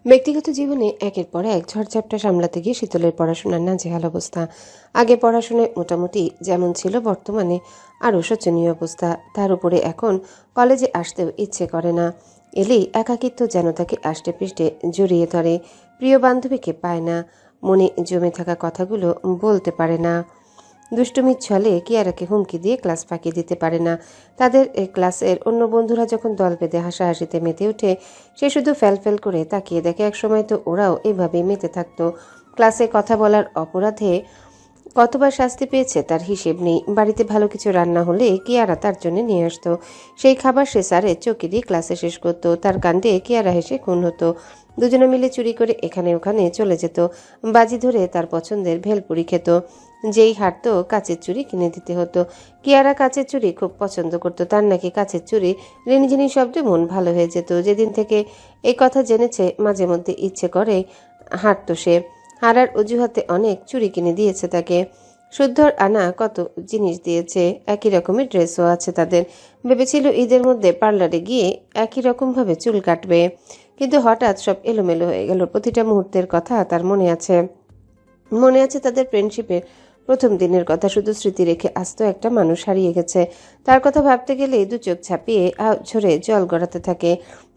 ব্যক্তিগত জীবনে একের পর এক ঝড়ঝাপটা সামলাতে গিয়ে শীতলের পড়াশোনার নাজেহাল অবস্থা। আগে পড়াশোনায় মোটামুটি যেমন ছিল, বর্তমানে আরও শোচনীয় অবস্থা। তার উপরে এখন কলেজে আসতেও ইচ্ছে করে না। এলেই একাকিত্ব যেন তাকে আষ্টে পৃষ্ঠে জড়িয়ে ধরে। প্রিয় বান্ধবীকে পায় না, মনে জমে থাকা কথাগুলো বলতে পারে না। দুষ্টুমির ছলে কিয়ারাকে হুমকি দিয়ে ক্লাস ফাঁকি দিতে পারে না। তাদের ক্লাসের অন্য বন্ধুরা যখন দল বেঁধে হাসাহাসিতে মেতে ওঠে, সে শুধু ফ্যালফ্যাল করে তাকিয়ে দেখে। একসময় তো ওরাও এভাবে মেতে থাকতো। ক্লাসে কথা বলার অপরাধে কতবার শাস্তি পেয়েছে তার হিসেব নেই। বাড়িতে ভালো কিছু রান্না হলে কিয়ারা তার জন্য নিয়ে আসতো। সেই খাবার সে স্যারের চোখে দিয়ে ক্লাসে শেষ করতো। তার কাণ্ডে কিয়ারা হেসে খুন হতো। দুজনে মিলে চুরি করে এখানে ওখানে চলে যেত। বাজি ধরে তার পছন্দের ভেলপুরি খেত। যেই হাঁটতো কাচের চুড়ি কিনে দিতে হতো। কিয়ারা কাচের চুড়ি খুব পছন্দ করতো। তার নাকি কাচের চুড়ি রিনিঝিনি শব্দে মন ভালো হয়ে যেত। যেদিন থেকে এই কথা জেনেছে, মাঝে মধ্যে ইচ্ছে করে হাঁটতো সে। হারার অজুহাতে অনেক চুড়ি কিনে দিয়েছে তাকে। শুদ্ধর আনা কত জিনিস দিয়েছে। একই রকমের ড্রেসও আছে তাদের। ভেবেছিল ঈদের মধ্যে পার্লারে গিয়ে একই রকমভাবে চুল কাটবে, কিন্তু হঠাৎ সব এলোমেলো হয়ে গেল। প্রতিটা মুহূর্তের কথা তার মনে আছে। মনে আছে তাদের ফ্রেন্ডশিপের প্রথম দিনের কথা। শুধু স্মৃতি রেখে আস্ত একটা মানুষ হারিয়ে গেছে। তার কথা ভাবতে গেলে দু চোখ ছাপিয়ে ঝরে জল গড়াতে থাকে।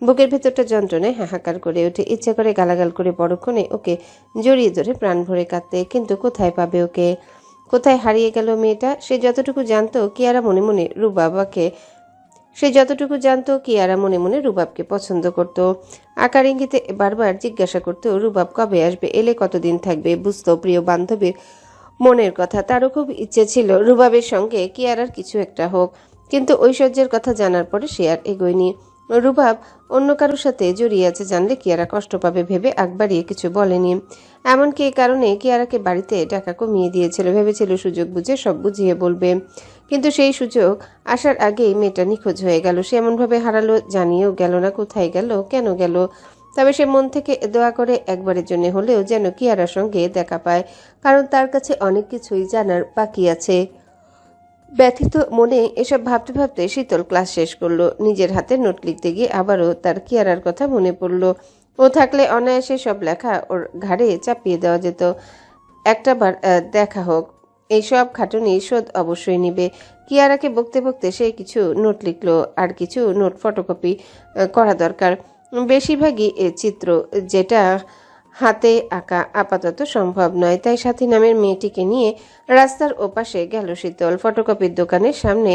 বুকের ভেতরটা যন্ত্রণায় হাহাকার করে ওঠে। ইচ্ছে করে গালাগাল করে পরক্ষণে ওকে জড়িয়ে ধরে প্রাণ ভরে কাঁদতে। কিন্তু কোথায় পাবে ওকে? কোথায় হারিয়ে গেল মেয়েটা? সে যতটুকু জানতো কিয়ারা মনে মনে রুবাবকে পছন্দ করত। আকার ইঙ্গিতে বারবার জিজ্ঞাসা করতো, রুবাব কবে আসবে, এলে কতদিন থাকবে। বুঝতো প্রিয় বান্ধবীর মনের কথা। তারও খুব ইচ্ছে ছিল রুবাবের সঙ্গে কিয়ারার কিছু একটা হোক, কিন্তু ঐশ্বর্যের কথা জানার পরে সে আর এগোয়নি। রুবাব অন্য কারোর সাথে জড়িয়ে আছে জানলে কিয়ারা কষ্ট পাবে ভেবে আগ বাড়িয়ে কিছু বলেনি। এমনকি এই কারণে কিয়ারাকে বাড়িতে ডাকা কমিয়ে দিয়েছিল। ভেবেছিল সুযোগ বুঝে সব বুঝিয়ে বলবে, কিন্তু সেই সুযোগ আসার আগেই মেয়েটা নিখোঁজ হয়ে গেল। সে এমনভাবে হারালো, জানিয়েও গেল না কোথায় গেল, কেন গেল। তবে সে মন থেকে দোয়া করে একবারের জন্য হলেও যেন কিয়ারার সঙ্গে দেখা পায়, কারণ তার কাছে অনেক কিছুই জানার বাকি আছে। ব্যথিত মনে এসব ভাবতে ভাবতে শীতল ক্লাস শেষ করলো। নিজের হাতে নোট লিখতে গিয়ে আবারও তার কিয়ারার কথা মনে পড়ল। ও থাকলে অনায়াসে সব লেখা ওর ঘাড়ে চাপিয়ে দেওয়া যেত। একটাবার দেখা হোক, এই সব খাটুনি শোধ অবশ্যই নিবে। কিয়ারাকে বকতে বকতে সে কিছু নোট লিখলো, আর কিছু নোট ফটোকপি করা দরকার। বেশিরভাগই চিত্র, যেটা হাতে আঁকা আপাতত সম্ভব নয়। তাই সাথী নামের মেয়েটিকে নিয়ে রাস্তার ওপাশে গেল শীতল। ফটোকপির দোকানের সামনে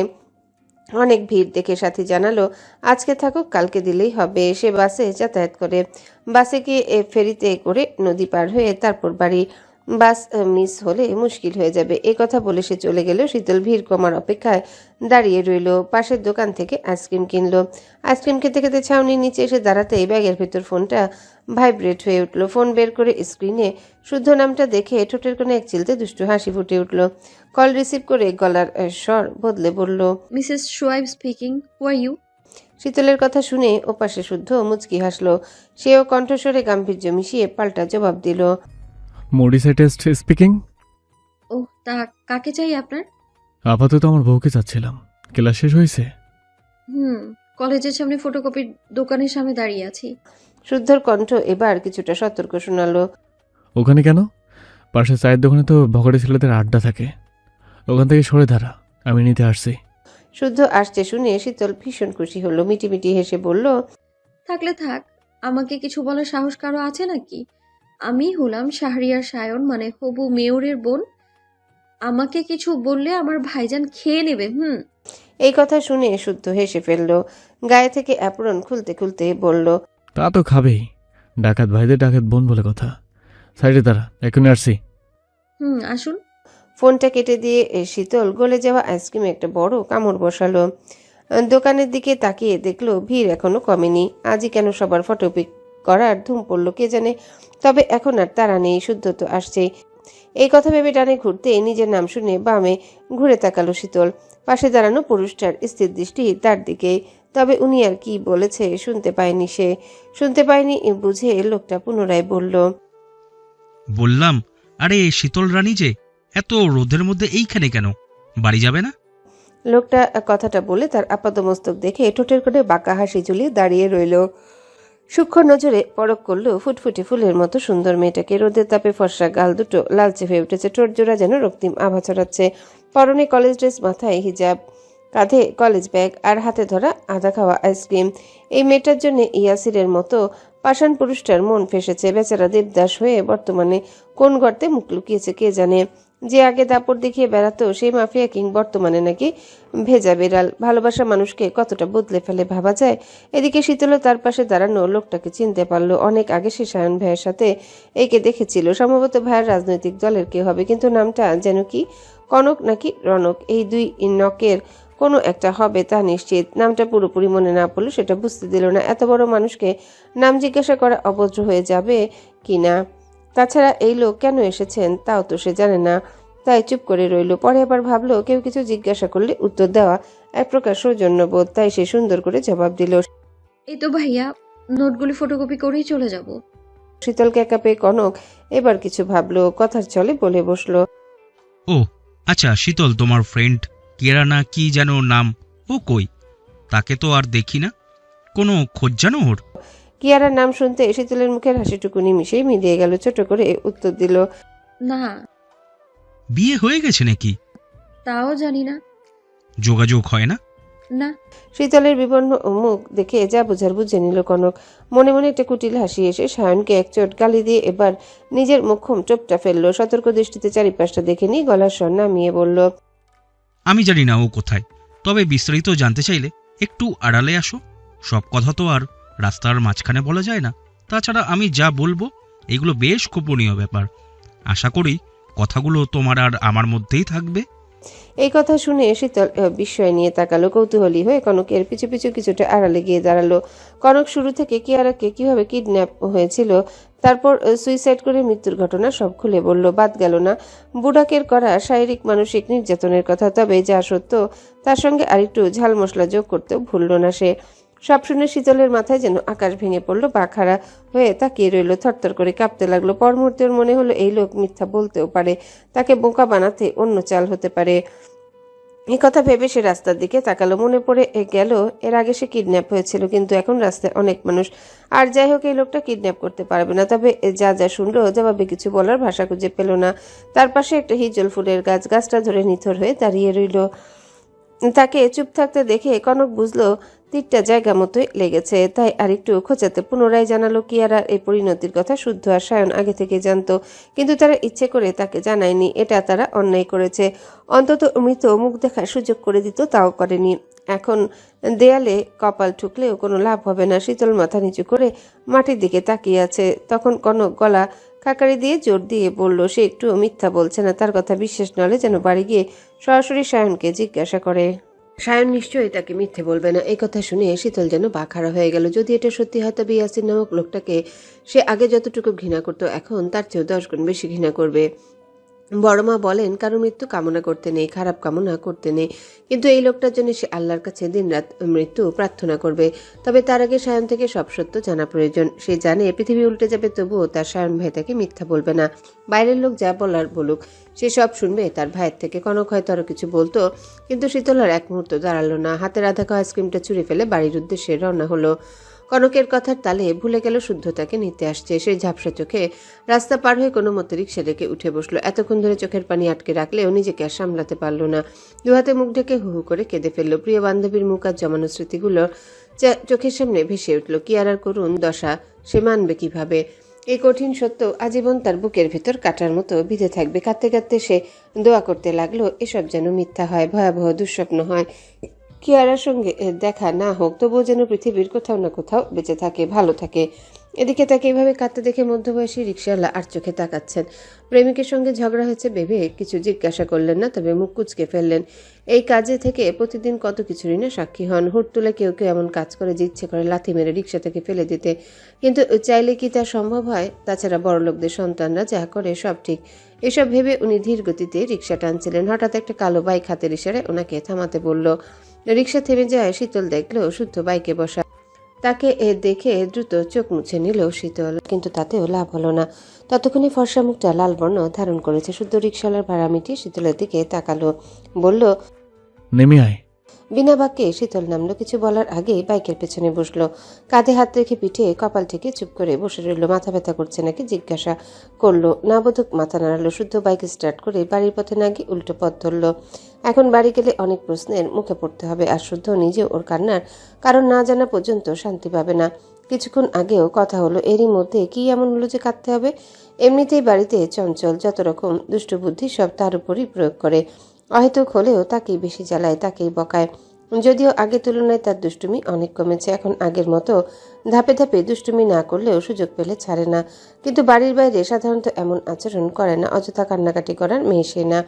অনেক ভিড় দেখে সাথী জানালো, আজকে থাকুক, কালকে দিলেই হবে। সে বাসে যাতায়াত করে। বাসে গিয়ে ফেরিতে করে নদী পার হয়ে তারপর বাড়ি। বাস মিস হলে মুশকিল হয়ে যাবে, এ কথা বলে সে চলে গেল। শীতল ভিড় কমার অপেক্ষায় দাঁড়িয়ে রইল। পাশের দোকান থেকে আইসক্রিম কিনলো। আইসক্রিম খেতে খেতে ছাউনির নিচে এসে দাঁড়াতেই ব্যাগের ভেতর ফোনটা ভাইব্রেট হয়ে উঠল। ফোন বের করে স্ক্রিনে শুদ্ধ নামটা দেখে ঠোঁটের কোণে এক চিলতে দুষ্টু হাসি ফুটে উঠল। কল রিসিভ করে গলার স্বর বদলে বলল, Mrs Shoaib speaking, who are you? শীতলের কথা শুনে ওপাশে শুদ্ধ মুচকি হাসলো। সেও কণ্ঠস্বরে গাম্ভীর্য মিশিয়ে পাল্টা জবাব দিল, মডিসা টেস্ট স্পিকিং। ও, তা কাকে চাই আপনার? আপাতত আমার বউকে চাচ্ছিলাম। ক্লাস শেষ হয়েছে? কলেজের সামনে ফটোকপির দোকানের সামনে দাঁড়িয়ে আছি। শুদ্ধর কণ্ঠ এবার কিছুটা সতর্ক শোনালো। ওখানে কেন? পাশে চায়ের দোকানে তো ভগড়ে ছেলেদের আড্ডা থাকে, ওখান থেকে সরে দাঁড়া, আমি নিতে আসছি। শুদ্ধ আসছে শুনে শীতল ভীষণ খুশি হলো। মিটিমিটি হেসে বলল, থাকলে থাক, আমাকে কিছু বলার সাহস কারো আছে নাকি? আমি হলাম শাহরিয়ার সায়ন, মানে হবু মেয়রের বোন। আমাকে কিছু বললে আমার ভাইজান খেয়ে নেবে। এই কথা শুনে শুদ্ধ হেসে ফেলল। গায়ে থেকে অ্যাপ্রন খুলতে খুলতে বলল, তা তো খাবেই, ডাকাত ভাইদের ডাকাত বোন বলে কথা। সাইডে দাঁড়া, এখনই আসছি। আসুন। ফোনটা কেটে দিয়ে শীতল গলে যাওয়া আইসক্রিমে একটা বড় কামড় বসালো। দোকানের দিকে তাকিয়ে দেখলো ভিড় এখনো কমেনি। আজই কেন সবার ফটোপিক করার ধুম পড়লো কে জানে। তবে এখন আর তারা নেই, শুদ্ধ তো আসছেই। এই কথা ভেবে ডানে ঘুরতে নিজের নাম শুনে বামে ঘুরে তাকালো শীতল। পাশে দাঁড়ানো পুরুষটার স্থির দৃষ্টি তার দিকেই। তবে উনি আর কি বলেছে শুনতে পায়নি সে। শুনতে পায়নি বুঝে লোকটা পুনরায় বলল, বললাম, আরে শীতল রানী যে, এত রোদের মধ্যে এইখানে কেন? বাড়ি যাবে না? লোকটা কথাটা বলে তার আপাদমস্তক দেখে ঠোঁটের কোণে বাঁকা হাসি ঝুলিয়ে দাঁড়িয়ে রইল। সূক্ষ্ম নজরে পরখ করলো ফুটফুটে ফুলের মতো সুন্দর মেয়েটাকে। রোদের তাপে ফর্সা গাল দুটো লালচে হয়ে উঠেছে, ঠোঁট জোড়া যেন রক্তিম আভা ছড়াচ্ছে। পরনে কলেজ ড্রেস, মাথায় হিজাব, কাঁধে কলেজ ব্যাগ আর হাতে ধরা আধা খাওয়া আইসক্রিম। এই মেয়েটার জন্য ইয়াসিরের মতো পাষাণ পুরুষটার মন ফেসেছে। বেচারা দেবদাস হয়ে বর্তমানে কোন গর্তে মুখ লুকিয়েছে কে জানে। যে আগে দাপট দেখিয়ে বেড়াতো সেই মাফিয়া কিং বর্তমানে নাকি ভেজা বিড়াল। ভালোবাসা মানুষকে কতটা বদলে ফেলে ভাবা যায়। এদিকে শীতলও তার পাশে দাঁড়ানো লোকটাকে চিনতে পারলো। অনেক আগে সে সায়ন ভাইয়ের সাথে একে দেখেছিল। সম্ভবত ভাইয়ের রাজনৈতিক দলের কেউ হবে, কিন্তু নামটা যেন কি কনক নাকি রনক, এই দুই নকের কোনো একটা হবে তা নিশ্চিত। নামটা পুরোপুরি মনে না পড়লো সেটা বুঝতে দিল না। এত বড় মানুষকে নাম জিজ্ঞাসা করা অভদ্র হয়ে যাবে কি না। তাছাড়া এই লোক কেন এসেছেন তাও তো সে জানে না, তাই চুপ করে রইল। পরে আবার ভাবলো কেউ কিছু জিজ্ঞাসা করলে উত্তর দেওয়া এক প্রকার সৌজন্যবোধ, তাই সে সুন্দর করে জবাব দিল। এই তো ভাইয়া, নোটগুলি ফটোকপি করেই চলে যাব। শীতলকে একা পেয়ে কনক এবার কিছু ভাবলো, কথার ছলে বলে বসলো। ও আচ্ছা, শীতল তোমার ফ্রেন্ড কিয়ারা না কি যেন নাম, ও কই? তাকে তো আর দেখি না, কোনো খোঁজ জানো ওর? কিয়ারার নাম শুনতে শীতলের মুখের হাসিটুকু নিমিশেই মিলিয়ে গেল। ছোট করে উত্তর দিল, না, বিয়ে হয়ে গেছে নাকি? তাও জানি না। যোগাযোগ হয় না? না। শীতলের বিবর্ণ মুখ দেখে যা বোঝার বুঝে নিল কনক। মনে মনে একটা কুটিল হাসি এসে সায়নকে এক চোট গালি দিয়ে এবার নিজের মুখম চোপটা ফেললো। সতর্ক দৃষ্টিতে চারিপাশটা দেখে নিয়ে গলার স্বর নামিয়ে বলল, আমি জানি না ও কোথায়, তবে বিস্তারিত জানতে চাইলে একটু আড়ালে আসো। সব কথা তো আর রাস্তার মাঝখানে বলা যায় না। তাছাড়া আমি যা বলবো এগুলো বেশ গোপনীয় ব্যাপার। আশা করি কথাগুলো তোমার আর আমার মধ্যেই থাকবে। এই কথা শুনে শীতল বিস্ময় নিয়ে তাকালো। কৌতূহলী হয়ে কনকের পিছু পিছু কিছুটা আড়ালে গিয়ে দাঁড়ালো। কনক শুরু থেকে কিয়ারাকে কিভাবে কিডন্যাপ হয়েছিল, তারপর সুইসাইড করে মৃত্যুর ঘটনা সব খুলে বলল। বাদ গেল না বুড়াকের করা শারীরিক মানসিক নির্যাতনের কথা, তবে যা সত্য তার সঙ্গে আরেকটু ঝাল মশলা যোগ করতেও ভুলল না সে। সব শুনে শীতলের মাথায় যেন আকাশ ভেঙে পড়লো। পা খাড়া হয়ে তাকিয়ে রইল, থরথর করে কাঁপতে লাগলো। পর মুহূর্তে ওর মনে হলো এই লোক মিথ্যা বলতেও পারে, তাকে বোকা বানাতে অন্য চাল হতে পারে। এই কথা ভেবে সে রাস্তার দিকে তাকালো। মনে পড়ে গেল এর আগে সে কিডন্যাপ হয়েছিল, কিন্তু এখন রাস্তায় অনেক মানুষ। আর যাই হোক, এই লোকটা কিডন্যাপ করতে পারবে না। তবে যা যা শুনলো জবাবে কিছু বলার ভাষা খুঁজে পেল না। তার পাশে একটা হিজল ফুলের গাছ, গাছটা ধরে নিথর হয়ে দাঁড়িয়ে রইল। তাকে চুপ থাকতে দেখে কনক বুঝলো তীরটা জায়গা মতোই লেগেছে, তাই আরেকটু খোঁচাতে পুনরায় জানালো কিয়ারার এই পরিণতির কথা শুদ্ধ আর সায়ন আগে থেকে জানতো, কিন্তু তারা ইচ্ছে করে তাকে জানায়নি। এটা তারা অন্যায় করেছে। অন্তত মৃত মুখ দেখার সুযোগ করে দিত, তাও করেনি। এখন দেয়ালে কপাল ঠুকলেও কোনো লাভ হবে না। শীতল মাথা নিচু করে মাটির দিকে তাকিয়ে আছে। তখন কনক গলা কাকারি দিয়ে জোর দিয়ে বলল সে একটু মিথ্যা বলছে না। তার কথা বিশ্বাস নলে যেন বাড়ি গিয়ে সরাসরি সায়নকে জিজ্ঞাসা করে। সায়ন নিশ্চয়ই তাকে মিথ্যে বলবে না। এই কথা শুনে শীতল যেন বাখারা হয়ে গেল। যদি এটা সত্যি হয় তবে ইয়াসির নামক লোকটাকে সে আগে যতটুকু ঘৃণা করত এখন তার চেয়েও 10 গুণ বেশি ঘৃণা করবে। বড় মা বলেন কারো মৃত্যু কামনা করতে নেই, খারাপ কামনা করতে নেই, কিন্তু এই লোকটার জন্য সে আল্লাহর কাছে দিনরাত মৃত্যু প্রার্থনা করবে। তবে তার আগে সায়ন থেকে সব সত্য জানা প্রয়োজন। সে জানে পৃথিবী উল্টে যাবে, তবুও তার সায়ন ভাই তাকে মিথ্যা বলবে না। বাইরের লোক যা বলার বলুক, সে সব শুনবে তার ভাইয়ের থেকে। কনক হয়তো আরো কিছু বলতো, কিন্তু শীতলার এক মুহূর্ত দাঁড়ালো না। হাতের আধা খাওয়া আইসক্রিমটা ছুঁড়ে ফেলে বাড়ির উদ্দেশ্যে রওনা হলো। কনকের কথার তালে ভুলে গেল শুদ্ধতাকে নিতে আসছে। সে ঝাপসা চোখে রাস্তা পার হয়ে কোনো মতে রিক্সা ডেকে উঠে বসলো। এতক্ষণ ধরে চোখের পানি আটকে রাখলেও নিজেকে আর সামলাতে পারল না। দুহাতে মুখ ঢেকে হু হু করে কেঁদে ফেললো। প্রিয় বান্ধবীর মুখ আর জমানো স্মৃতিগুলো চোখের সামনে ভেসে উঠল। কিয়ারার করুণ দশা সে মানবে কিভাবে? এই কঠিন সত্য আজীবন তার বুকের ভিতর কাটার মতো বিঁধে থাকবে। কাঁদতে কাঁদতে সে দোয়া করতে লাগলো এসব যেন মিথ্যা হয়, ভয়াবহ দুঃস্বপ্ন হয়। কিয়ারার সঙ্গে দেখা না হোক, তবুও যেন পৃথিবীর কোথাও না কোথাও বেঁচে থাকে, ভালো থাকে। এদিকে তাকে এইভাবে কাঁদতে দেখে মধ্যবয়সী রিকশাওয়ালা আর চোখে তাকাচ্ছেন। প্রেমিকের সঙ্গে ঝগড়া হয়েছে ভেবে কিছু জিজ্ঞাসা করলেন না, তবে মুখ কুঁচকে ফেললেন। এই কাজে থেকে প্রতিদিন কত কিছুরই না সাক্ষী হন। হুট তুলে কেউ কেউ এমন কাজ করে যে ইচ্ছে করে লাথি মেরে রিকশা থেকে ফেলে দিতে, কিন্তু চাইলে কি তা সম্ভব হয়? তাছাড়া বড়লোকদের সন্তানরা যা করে সব ঠিক। এসব ভেবে উনি ধীর গতিতে রিকশা টানছিলেন। হঠাৎ একটা কালো বাইক হাতের ইশারায় ওনাকে থামাতে বলল। রিকশা থেমে যায়। শীতল দেখলো শুদ্ধ বাইকে বসা। তাকে দেখে দ্রুত চোখ মুছে নিল শীতল, কিন্তু তাতেও লাভ হলো না। ততক্ষণে ফর্সা মুখটা লাল বর্ণ ধারণ করেছে। শুদ্ধ রিকশালার ভাড়া মিটিয়ে শীতলের দিকে তাকালো, বলল, নেমে আয়। বিনা বাক্যে শীতল নামলো। কিছু বলার আগেই বাইকের পেছনে বসলো। কাঁধে হাত রেখে পিঠে কপাল থেকে চুপ করে বসে রইল। মাথা ব্যথা করছে নাকি জিজ্ঞাসা করলো। না বোধক মাথা নাড়ালো। শুদ্ধ বাইক স্টার্ট করে বাড়ির পথে না গিয়ে উল্টো পথ ধরলো। এখন বাড়ি গেলে অনেক প্রশ্নের মুখে পড়তে হবে, আর শুদ্ধ নিজেও ওর কান্নার কারণ না জানা পর্যন্ত শান্তি পাবে না। কিছুক্ষণ আগেও কথা হলো, এরই মধ্যে কি এমন হলো যে কাঁদতে হবে? এমনিতেই বাড়িতে চঞ্চল, যত রকম দুষ্ট বুদ্ধি সব তার উপরই প্রয়োগ করে। অহেতুক হলেও তাকেই বেশি জ্বালায়, তাকেই বকায়। যদিও আগের তুলনায় তার দুষ্টুমি অনেক কমেছে। এখন আগের মতো ধাপে ধাপে দুষ্টুমি না করলেও সুযোগ পেলে ছাড়ে না। কিন্তু বাড়ির বাইরে সাধারণত এমন আচরণ করে না। অযথা কান্নাকাটি করার মেয়ে সে না।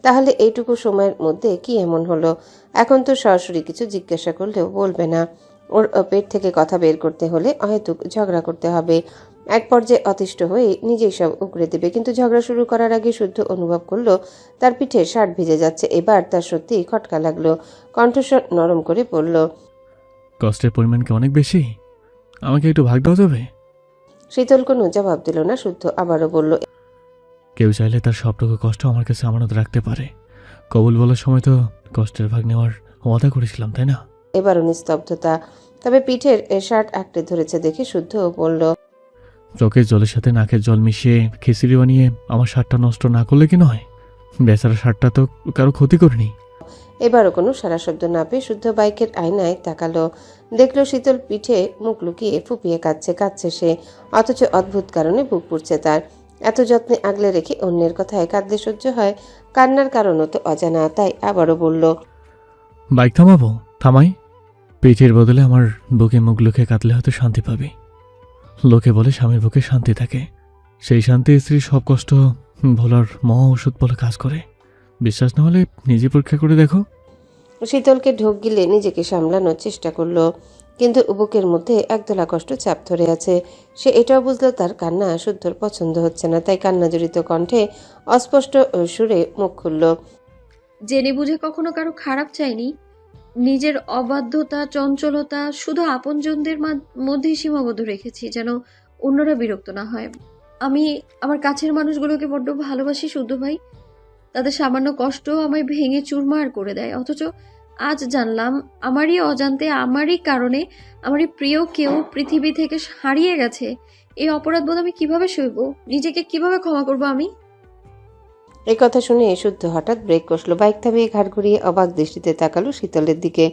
তাহলে এইটুকু সময়ের মধ্যে কি এমন হলো? এখন তো সরাসরি কিছু জিজ্ঞাসা করলেও বলবে না। ওর পেট থেকে কথা বের করতে হলে অহেতুক ঝগড়া করতে হবে। এক পর্যায়ে অতিষ্ঠ হয়ে নিজেই সব উগড়ে দেবে। কিন্তু ঝগড়া শুরু করার আগে শুদ্ধ অনুভব করলো তার পিঠে শার্ট ভিজে যাচ্ছে। এবার তার সত্যি খটকা লাগলো। কণ্ঠস্বর নরম করে বলল, কষ্টের পরিমাণ কি অনেক বেশি? আমাকে একটু ভাগ দেওয়া যাবে? শীতল কোনো জবাব দিল না। শুদ্ধ আবারও বলল, কেউ চাইলে তার সবটুকু কষ্ট আমার কাছে আমানত রাখতে পারে। কবুল বলার সময় তো কষ্টের ভাগ নেওয়ার ওয়াদা করেছিলাম, তাই না? এবারও নিস্তব্ধতা। তবে পিঠের শার্ট আঁকড়ে ধরেছে দেখে শুদ্ধ বলল, চোখের জলের সাথে নাকের জল মিশিয়ে খিচুড়ি বানিয়ে আমার শার্টটা নষ্ট না করলে কি নয়? বেচারা শার্টটা তো কারো ক্ষতি করেনি। এবারও কোনো সারা শব্দ না পেয়ে শুদ্ধ বাইকের আয়নায় তাকালো। দেখলো শীতল পিঠে মুখ লুকিয়ে ফুপিয়ে কাঁদছে সে। অথচ অদ্ভুত কারণে বুক পুড়ছে তার। এত যত্নে আগলে রেখে অন্যের কথায় কাঁদলে সহ্য হয়? কান্নার কারণও তো অজানা। তাই আবারও বলল, বাইক থামাবো? থামাই। পিঠের বদলে আমার বুকে মুখ লুকিয়ে কাঁদলে হয়তো শান্তি পাবি। লোকে বলে স্বামীর বুকে শান্তি থাকে। সেই শান্তি স্ত্রীর সব কষ্ট ভোলার মহা ওষুধ বলে কাজ করে। বিশ্বাস না হলে নিজে পরীক্ষা করে দেখো। শীতলকে ঢোক গিলে নিজেকে সামলানোর চেষ্টা করলো। কিন্তু বুকের মধ্যে একদলা কষ্ট চাপ ধরে আছে। সে এটাও বুঝলো তার কান্না শুদ্ধর পছন্দ হচ্ছে না। তাই কান্না জড়িত কণ্ঠে অস্পষ্ট সুরে মুখ খুলল, জেনে বুঝে কখনো কারো খারাপ চাইনি। নিজের অবাধ্যতা, চঞ্চলতা শুধু আপনজনদের মধ্যেই সীমাবদ্ধ রেখেছি, যেন অন্যরা বিরক্ত না হয়। আমি আমার কাছের মানুষগুলোকে বড্ড ভালোবাসি শুদ্ধ ভাই। তাদের সামান্য কষ্ট আমায় ভেঙে চুরমার করে দেয়। অথচ আজ জানলাম আমারই অজান্তে, আমারই কারণে আমারই প্রিয় কেউ পৃথিবী থেকে হারিয়ে গেছে। এই অপরাধবোধ আমি কিভাবে সইব? নিজেকে কিভাবে ক্ষমা করব আমি? এই কথা শুনে শুদ্ধ হঠাৎ ব্রেক কষলো। বাইক থামিয়ে ঘাড় ঘুরিয়ে অবাক দৃষ্টিতে তাকালো শীতলের দিকে।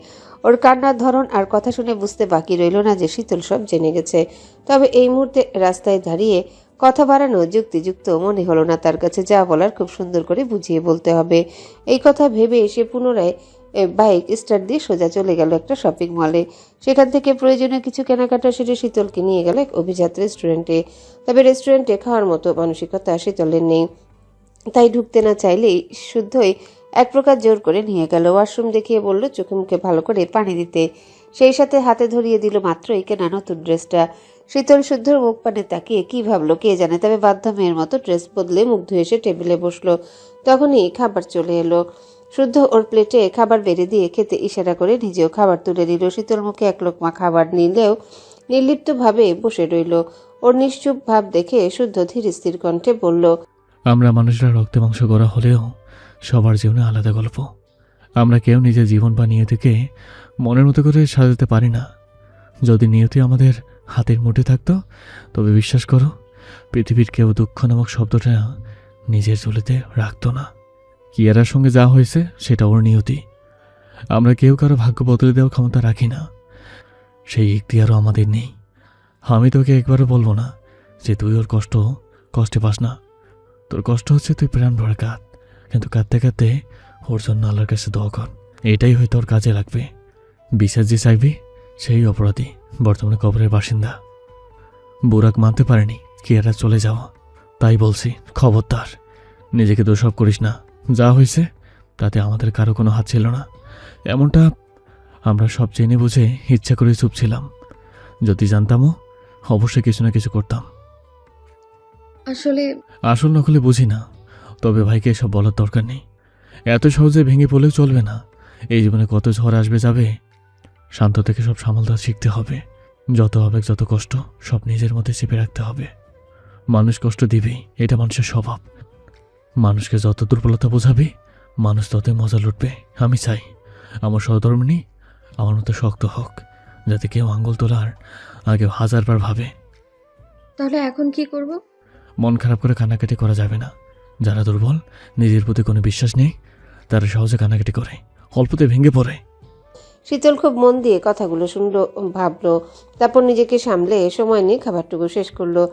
ওর কান্নার ধরন আর কথা শুনে বুঝতে বাকি রইল না যে শীতল সব জেনে গেছে। তবে এই মুহূর্তে রাস্তায় দাঁড়িয়ে কথা বাড়ানো যুক্তিযুক্ত মনে হলো না তার কাছে। যা বলার খুব সুন্দর করে বুঝিয়ে বলতে হবে। এই কথা ভেবে সে পুনরায় বাইক স্টার্ট দিয়ে সোজা চলে গেল একটা শপিং মলে। সেখান থেকে প্রয়োজনীয় কিছু কেনাকাটা সেরে শীতলকে নিয়ে গেল এক অভিজাত রেস্টুরেন্টে। তবে রেস্টুরেন্টে খাওয়ার মতো মানসিকতা শীতলের নেই। তাই ঢুকতে না চাইলেই শুদ্ধই এক প্রকার জোর করে নিয়ে গেল। ওয়াশরুম দেখিয়ে বলল চোখে মুখে ভালো করে পানি দিতে। সেই সাথে হাতে ধরিয়ে দিল মাত্রই কেনা নতুন ড্রেসটা। শীতল শুদ্ধর মুখ পানে তাকিয়ে কি ভাবলো কে জানে। তবে বাধ্য মেয়ের মতো ড্রেস বদলে মুখ ধুয়ে এসে টেবিলে বসলো। তখনই খাবার চলে এলো। শুদ্ধ ওর প্লেটে খাবার বেড়ে দিয়ে খেতে ইশারা করে নিজেও খাবার তুলে নিল। শীতল মুখে এক লোকমা খাবার নিলেও নির্লিপ্তভাবে বসে রইল। ওর নিশ্চুপ ভাব দেখে শুদ্ধ ধীর স্থির কণ্ঠে বলল, আমরা মানুষরা রক্তে মাংস করা হলেও সবার জীবনে আলাদা গল্প। আমরা কেউ নিজের জীবন বা নিয়তিকে মনের মতো করে সাজাতে পারি না। যদি নিয়তি আমাদের হাতের মুঠে থাকতো তবে বিশ্বাস করো পৃথিবীর কেউ দুঃখ নামক শব্দটা নিজের ঝুলিতে রাখতো না। কিয়ারার সঙ্গে যা হয়েছে সেটা ওর নিয়তি। আমরা কেউ কারো ভাগ্য বদলে দেওয়ার ক্ষমতা রাখি না। সেই ইখতিয়ারও আমাদের নেই। আমি তোকে একবারও বলবো না যে তুই ওর কষ্টে পাস না। তোর কষ্ট হচ্ছে তুই প্রাণ ভরে কাঁদ, কিন্তু কাঁদতে কাঁদতে ওর জন্য আল্লাহর কাছে দোয়া কর। এটাই হয়তো ওর কাজে লাগবে। বিশ্বাস যে চাইবি সেই অপরাধী বর্তমানে কবরের বাসিন্দা। বুরাক মানতে পারেনি কিয়ারা চলে যাওয়া। তাই বলছি খবরদার নিজেকে দোষারোপ করিস না। যা হয়েছে তাতে আমাদের কারো কোনো হাত ছিল না। এমনটা আমরা সব জেনে বুঝে ইচ্ছা করে চুপ ছিলাম। যদি জানতামও অবশ্যই কিছু না কিছু করতাম। আসল নকলে বুঝি না, তবে ভাইকে এসব বলার দরকার নেই। এত সহজে ভেঙে পড়লেও চলবে না। এই জীবনে কত ঝড় আসবে যাবে। শান্ত থেকে সব সামালটা শিখতে হবে। যত আবেগ যত কষ্ট সব নিজের মধ্যে চেপে রাখতে হবে। মানুষ কষ্ট দিবেই, এটা মানুষের স্বভাব। মানুষকে যত দুর্বলতা বোঝাবি মানুষ ততই মজা লুটবে। আমি চাই আমার সহধর্মিণী আমার মতো শক্ত হোক, যাতে কেউ আঙ্গুল তোলার আগে 1000 বার ভাবে। তাহলে এখন কি করব? মন খারাপ করে কান্নাকাটি করা যাবে না। যারা দুর্বল, নিজের প্রতি কোনো বিশ্বাস নেই, তারা সহজে কান্নাকাটি করে, অল্পতে ভেঙে পড়ে। শীতল খুব মন দিয়ে কথাগুলো শুনলো, ভাবলো, তারপর নিজেকে সামলে সময় নিয়ে খাবারটুকু শেষ করলো।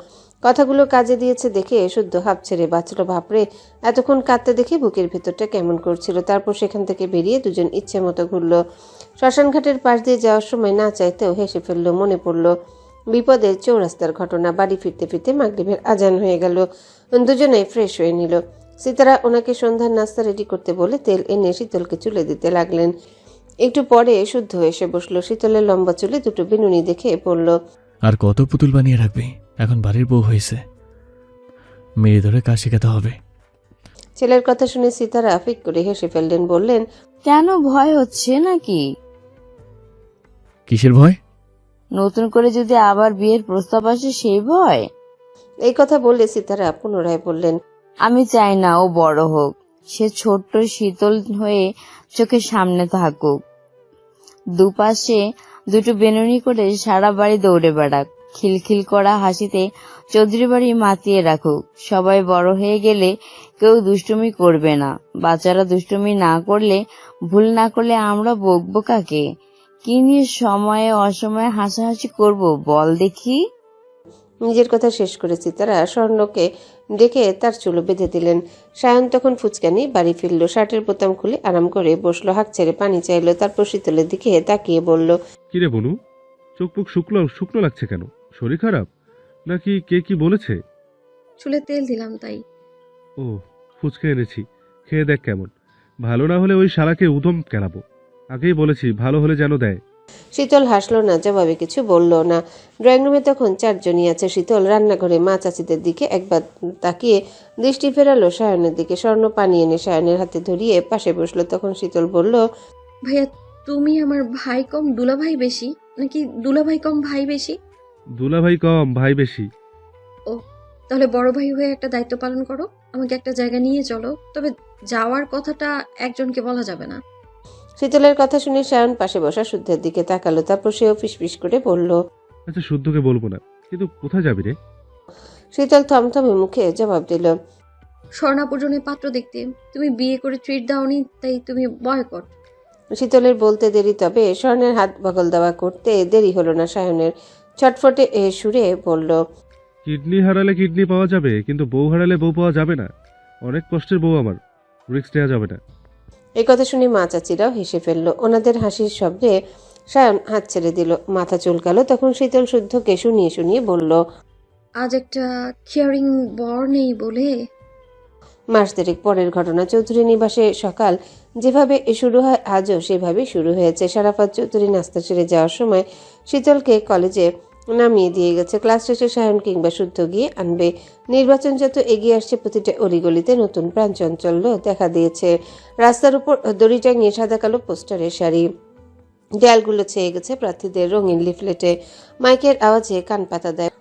কথাগুলো কাজে দিয়েছে দেখে শুদ্ধ হাঁপ ছেড়ে বাঁচলো। ভাবরে এতক্ষণ কাঁদতে দেখে বুকের ভেতরটা কেমন করছিল। তারপর সেখান থেকে বেরিয়ে দুজন ইচ্ছে মতো ঘুরলো। শ্মশানঘাটের পাশ দিয়ে যাওয়ার সময় না চাইতেও হেসে ফেললো। মনে পড়লো বিপদের চৌরাস্তার ঘটনা। বাড়ি ফিরতে ফিরতে মাগরিবের আজান হয়ে গেল। দুজনে ফ্রেশ হয়ে নিল। সিতারা ওনাকে সন্ধ্যার নাস্তা রেডি করতে বলে তেল এনে শীতলকে চুলে দিতে লাগলেন। একটু পরে শুদ্ধ এসে বসলো। শীতলের লম্বা চুলে দুটো বিনুনি দেখে পড়ল। আর কত পুতুল বানিয়ে রাখবি? এখন বাড়ির বউ হয়েছে, মেয়ে ধরে কাজ শেখাতে হবে। ছেলের কথা শুনে সিতারা ফিক করে হেসে ফেললেন। বললেন, কেন, ভয় হচ্ছে নাকি? কিসের ভয়? নতুন করে যদি আবার বিয়ের প্রস্তাব আসে সেই ভয়? এই কথা বললে সিতারা পুনরায় বললেন, আমি চাই না ও বড় হোক, সে ছোট্ট শীতল হয়ে চোখের সামনে থাকুক, দুপাশে দুটো বেনুনি করে সারা বাড়ি দৌড়ে বেড়াক, খিলখিল করা হাসিতে চৌধুরী বাড়ি মাতিয়ে রাখুক। সবাই বড় হয়ে গেলে কেউ দুষ্টুমি করবে না। বাচ্চারা দুষ্টুমি না করলে, ভুল না করলে আমরা বকবো কাকে? কি নিয়ে সময়ে অসময়ে হাসাহাসি করব বল দেখি? নিজের কথা শেষ করে সিতারা স্বর্ণকে ডেকে তার চুলো বেঁধে দিলেন। সায়ন তখন ফুচকানি বাড়ি ফিরল। শার্টের বোতাম খুলে আরাম করে বসলো, হাঁক ছেড়ে পানি চাইলো। তারপর শীতলের দিকে তাকিয়ে বলল, কিরে বনু, চোখ মুখ শুকনো শুকনো লাগছে কেন? শরীর খারাপ নাকি কে কি বলেছে? চুলে তেল দিলাম তাই। ও, ফুচকা এনেছি, খেয়ে দেখ কেমন। ভালো না হলে ওই শালাকে উদম কেলাবো। আগেই বলেছি, ভালো হলে যেন দেয়। শীতল হাসলো না, জবাবে কিছু বলল না। ড্রয়িং রুমে তখন 4 জনই আছে। শীতল রান্নাঘরে মা চাচিদের দিকে একবার তাকিয়ে দৃষ্টি ফেরালো সায়নের দিকে। স্বর্ণ পানি এনে সায়নের হাতে ধরিয়ে পাশে বসলো। তখন শীতল বলল, ভাইয়া, তুমি আমার ভাই কম দুলাভাই বেশি, নাকি দুলাভাই কম ভাই বেশি? দুলাভাই কম ভাই বেশি। ও, তাহলে বড় ভাই হয়ে একটা দায়িত্ব পালন করো, আমাকে একটা জায়গা নিয়ে চলো। তবে যাওয়ার কথাটা একজনকে বলা যাবে না। শীতলের কথা শুনে সায়ন পাশে বসা শুদ্ধের দিকে তাকালো। তারপর সেও ফিসফিস করে বলল, আচ্ছা, শুদ্ধকে বলবো না, কিন্তু কোথায় যাবি রে? শীতল থমথমে মুখে জবাব দিল, স্বর্ণাপূজনের পাত্র দেখতে। তুমি বিয়ে করে ট্রিট দাওনি, তাই তুমি বয়কট। শীতলের বলতে দেরি, তবে স্বর্ণের হাত বগল দেওয়া করতে দেরি হলো না সায়নের। ছটফটে সুরে বলল, কিডনি হারালে কিডনি পাওয়া যাবে, কিন্তু বউ হারালে বউ পাওয়া যাবে না। অনেক কষ্টের বউ আমার, রিস্ক নেওয়া যাবে না। এই কথা শুনে মা চাচিরাও হেসে ফেললো। ওনাদের হাসির শব্দে সায়ন হাত ছেড়ে দিল, মাথা চুলকালো। তখন শীতল শুদ্ধকে শুনিয়ে শুনিয়ে বলল, আজ একটা কেয়ারিং বর নেই বলে। মাস দেড়েক পরের ঘটনা। চৌধুরী নিবাসে সকাল যেভাবে শুরু হয় আজও সেভাবেই শুরু হয়েছে। সারাফাত চৌধুরী নাস্তা সেরে যাওয়ার সময় শীতলকে কলেজে নামিয়ে দিয়ে গেছে। ক্লাস শেষে সায়ন কিংবা শুদ্ধ গিয়ে আনবে। নির্বাচন যত এগিয়ে আসছে, প্রতিটা অলিগলিতে নতুন প্রাণ চাঞ্চল্য দেখা দিয়েছে। রাস্তার উপর দড়ি টাঙিয়ে সাদা কালো পোস্টারের সারি, দেয়ালগুলো ছেয়ে গেছে প্রার্থীদের রঙিন লিফলেটে। মাইকের আওয়াজে কান পাতা দেয়।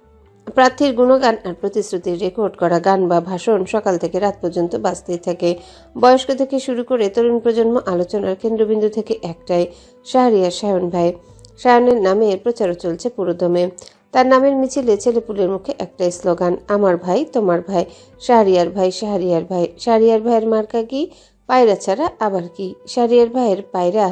প্রার্থীর গুণগান আর প্রতিশ্রুতির রেকর্ড করা গান বা ভাষণ সকাল থেকে রাত পর্যন্ত বাজতেই থাকে। বয়স্ক থেকে শুরু করে তরুণ প্রজন্ম আলোচনার কেন্দ্রবিন্দু থেকে একটাই, শাহরিয়ার সায়ন ভাই। সায়নের নামে প্রচারও চলছে পুরোদমে। তার নামের মিছিলে ছেলেপুলের মুখে একটাই স্লোগান, আমার ভাই তোমার ভাই, শাহরিয়ার ভাই শাহরিয়ার ভাই। শাহরিয়ার ভাইয়ের মার্কা কি? পায়রা ছাড়া আবার কি? শাহরিয়ার ভাইয়ের পায়রা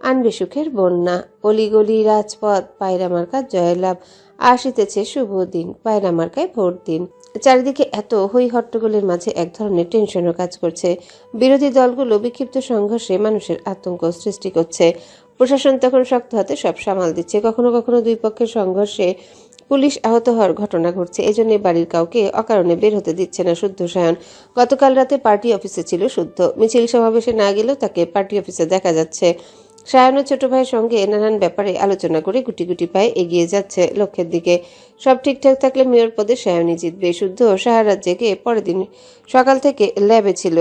আনবে সুখের বন্যা। অলিগলি রাজপথ, পায়রা মার্কা জয়লাভ। আসিতেছে শুভ দিন, পায়রা মার্কায় ভোট দিন। চারিদিকে এত হই হট্টগোলের মাঝে এক ধরনের টেনশনও কাজ করছে। বিরোধী দলগুলো বিক্ষিপ্ত সংঘর্ষে মানুষের আতঙ্ক সৃষ্টি করছে। প্রশাসন তখন শক্ত হাতে সব সামাল দিচ্ছে। কখনো কখনো দুই পক্ষের সংঘর্ষে পুলিশ আহত হওয়ার ঘটনা ঘটছে। এজন্য বাড়ির কাউকে অকারণে বের হতে দিচ্ছে না শুদ্ধ সায়ন। গতকাল রাতে পার্টি অফিসে ছিল শুদ্ধ। মিছিল সমাবেশে না গেলেও তাকে পার্টি অফিসে দেখা যাচ্ছে। সায়নের ছোট ভাইয়ের সঙ্গে নানান ব্যাপারে আলোচনা করে গুটি গুটি পায়ে এগিয়ে যাচ্ছে লক্ষ্যের দিকে। সব ঠিকঠাক থাকলে মেয়র পদে সায়নই জিতবে। শুদ্ধ সারা জেগে পরের দিন সকাল থেকে ল্যাবে ছিল।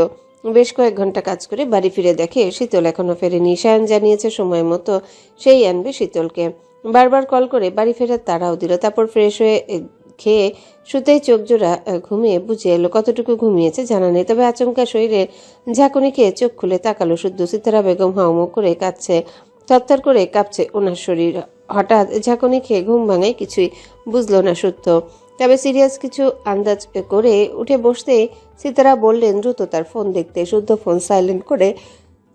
বেশ কয়েক ঘন্টা কাজ করে বাড়ি ফিরে দেখে শীতল এখনো ফেরেনি। সায়ন জানিয়েছে সময় মতো সেই আনবে শীতলকে। বারবার কল করে বাড়ি ফেরার তাড়াও দিল। তারপর ফ্রেশ হয়ে খেয়ে শুতেই চোখ জোড়া ঘুমিয়ে বুঝে এলো। কতটুকু ঘুমিয়েছে জানা নেই, তবে আচমকা শরীরে ঝাঁকুনি খেয়ে চোখ খুলে তাকালো শুদ্ধ। সিতারা বেগম হাউমাউ করে কাঁদছে, থরথর করে কাঁপছে ওনার শরীর। হঠাৎ ঝাঁকুনি খেয়ে ঘুম ভাঙায় কিছুই বুঝলো না সত্য, তবে সিরিয়াস কিছু আন্দাজ করে উঠে বসতেই সিতারা বললেন দ্রুত তার ফোন দেখতে। শুদ্ধ ফোন সাইলেন্ট করে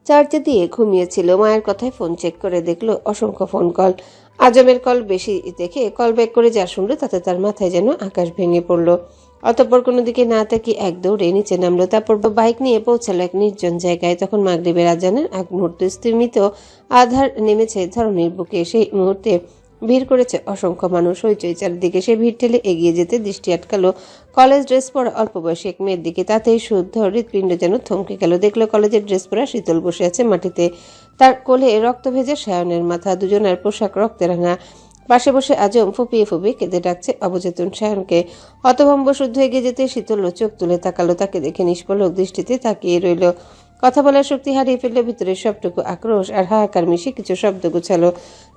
চার্জে দিয়ে ঘুমিয়েছিল। মায়ের কথায় ফোন চেক করে দেখলো অসংখ্য ফোন কল। আজমের কল বেশি দেখে কল ব্যাক করে যা শুনলো তাতে তার মাথায় যেন আকাশ ভেঙে পড়লো। অতঃপর কোনো দিকে না তাকিয়ে এক দৌড়ে নিচে নামলো। তারপর বাইক নিয়ে পৌঁছালো এক নির্জন জায়গায়। তখন মাগরিবের আজানের আগ মুহূর্তে স্তিমিত আধার নেমেছে ধরণীর বুকে। সেই মুহূর্তে ভিড় করেছে অসংখ্য মানুষ, হইচই চারিদিকে। সে ভিড় ঠেলে এগিয়ে যেতে দৃষ্টি আটকালো কলেজ ড্রেস পরা অল্প বয়সী এক মেয়ের দিকে। তাতেই শুদ্ধ হৃৎপিণ্ড যেন থমকে গেল। দেখলো কলেজের ড্রেস পরা শীতল বসে আছে মাটিতে, তার কোলে রক্ত ভেজা সায়নের মাথা, দুজনের পোশাক রক্তে রাঙা। পাশে বসে আজম ফুপিয়ে ফুপিয়ে কেঁদে ডাকছে অবচেতন সায়নকে। হতভম্ব শুদ্ধ এগিয়ে যেতে শীতল চোখ তুলে তাকালো, তাকে দেখে নিষ্পলক দৃষ্টিতে তাকিয়ে রইল। কথা বলার শক্তি হারিয়ে ফেললো, ভিতরের সবটুকু আক্রোশ আর হাহাকার মিশে কিছু শব্দ গুছালো।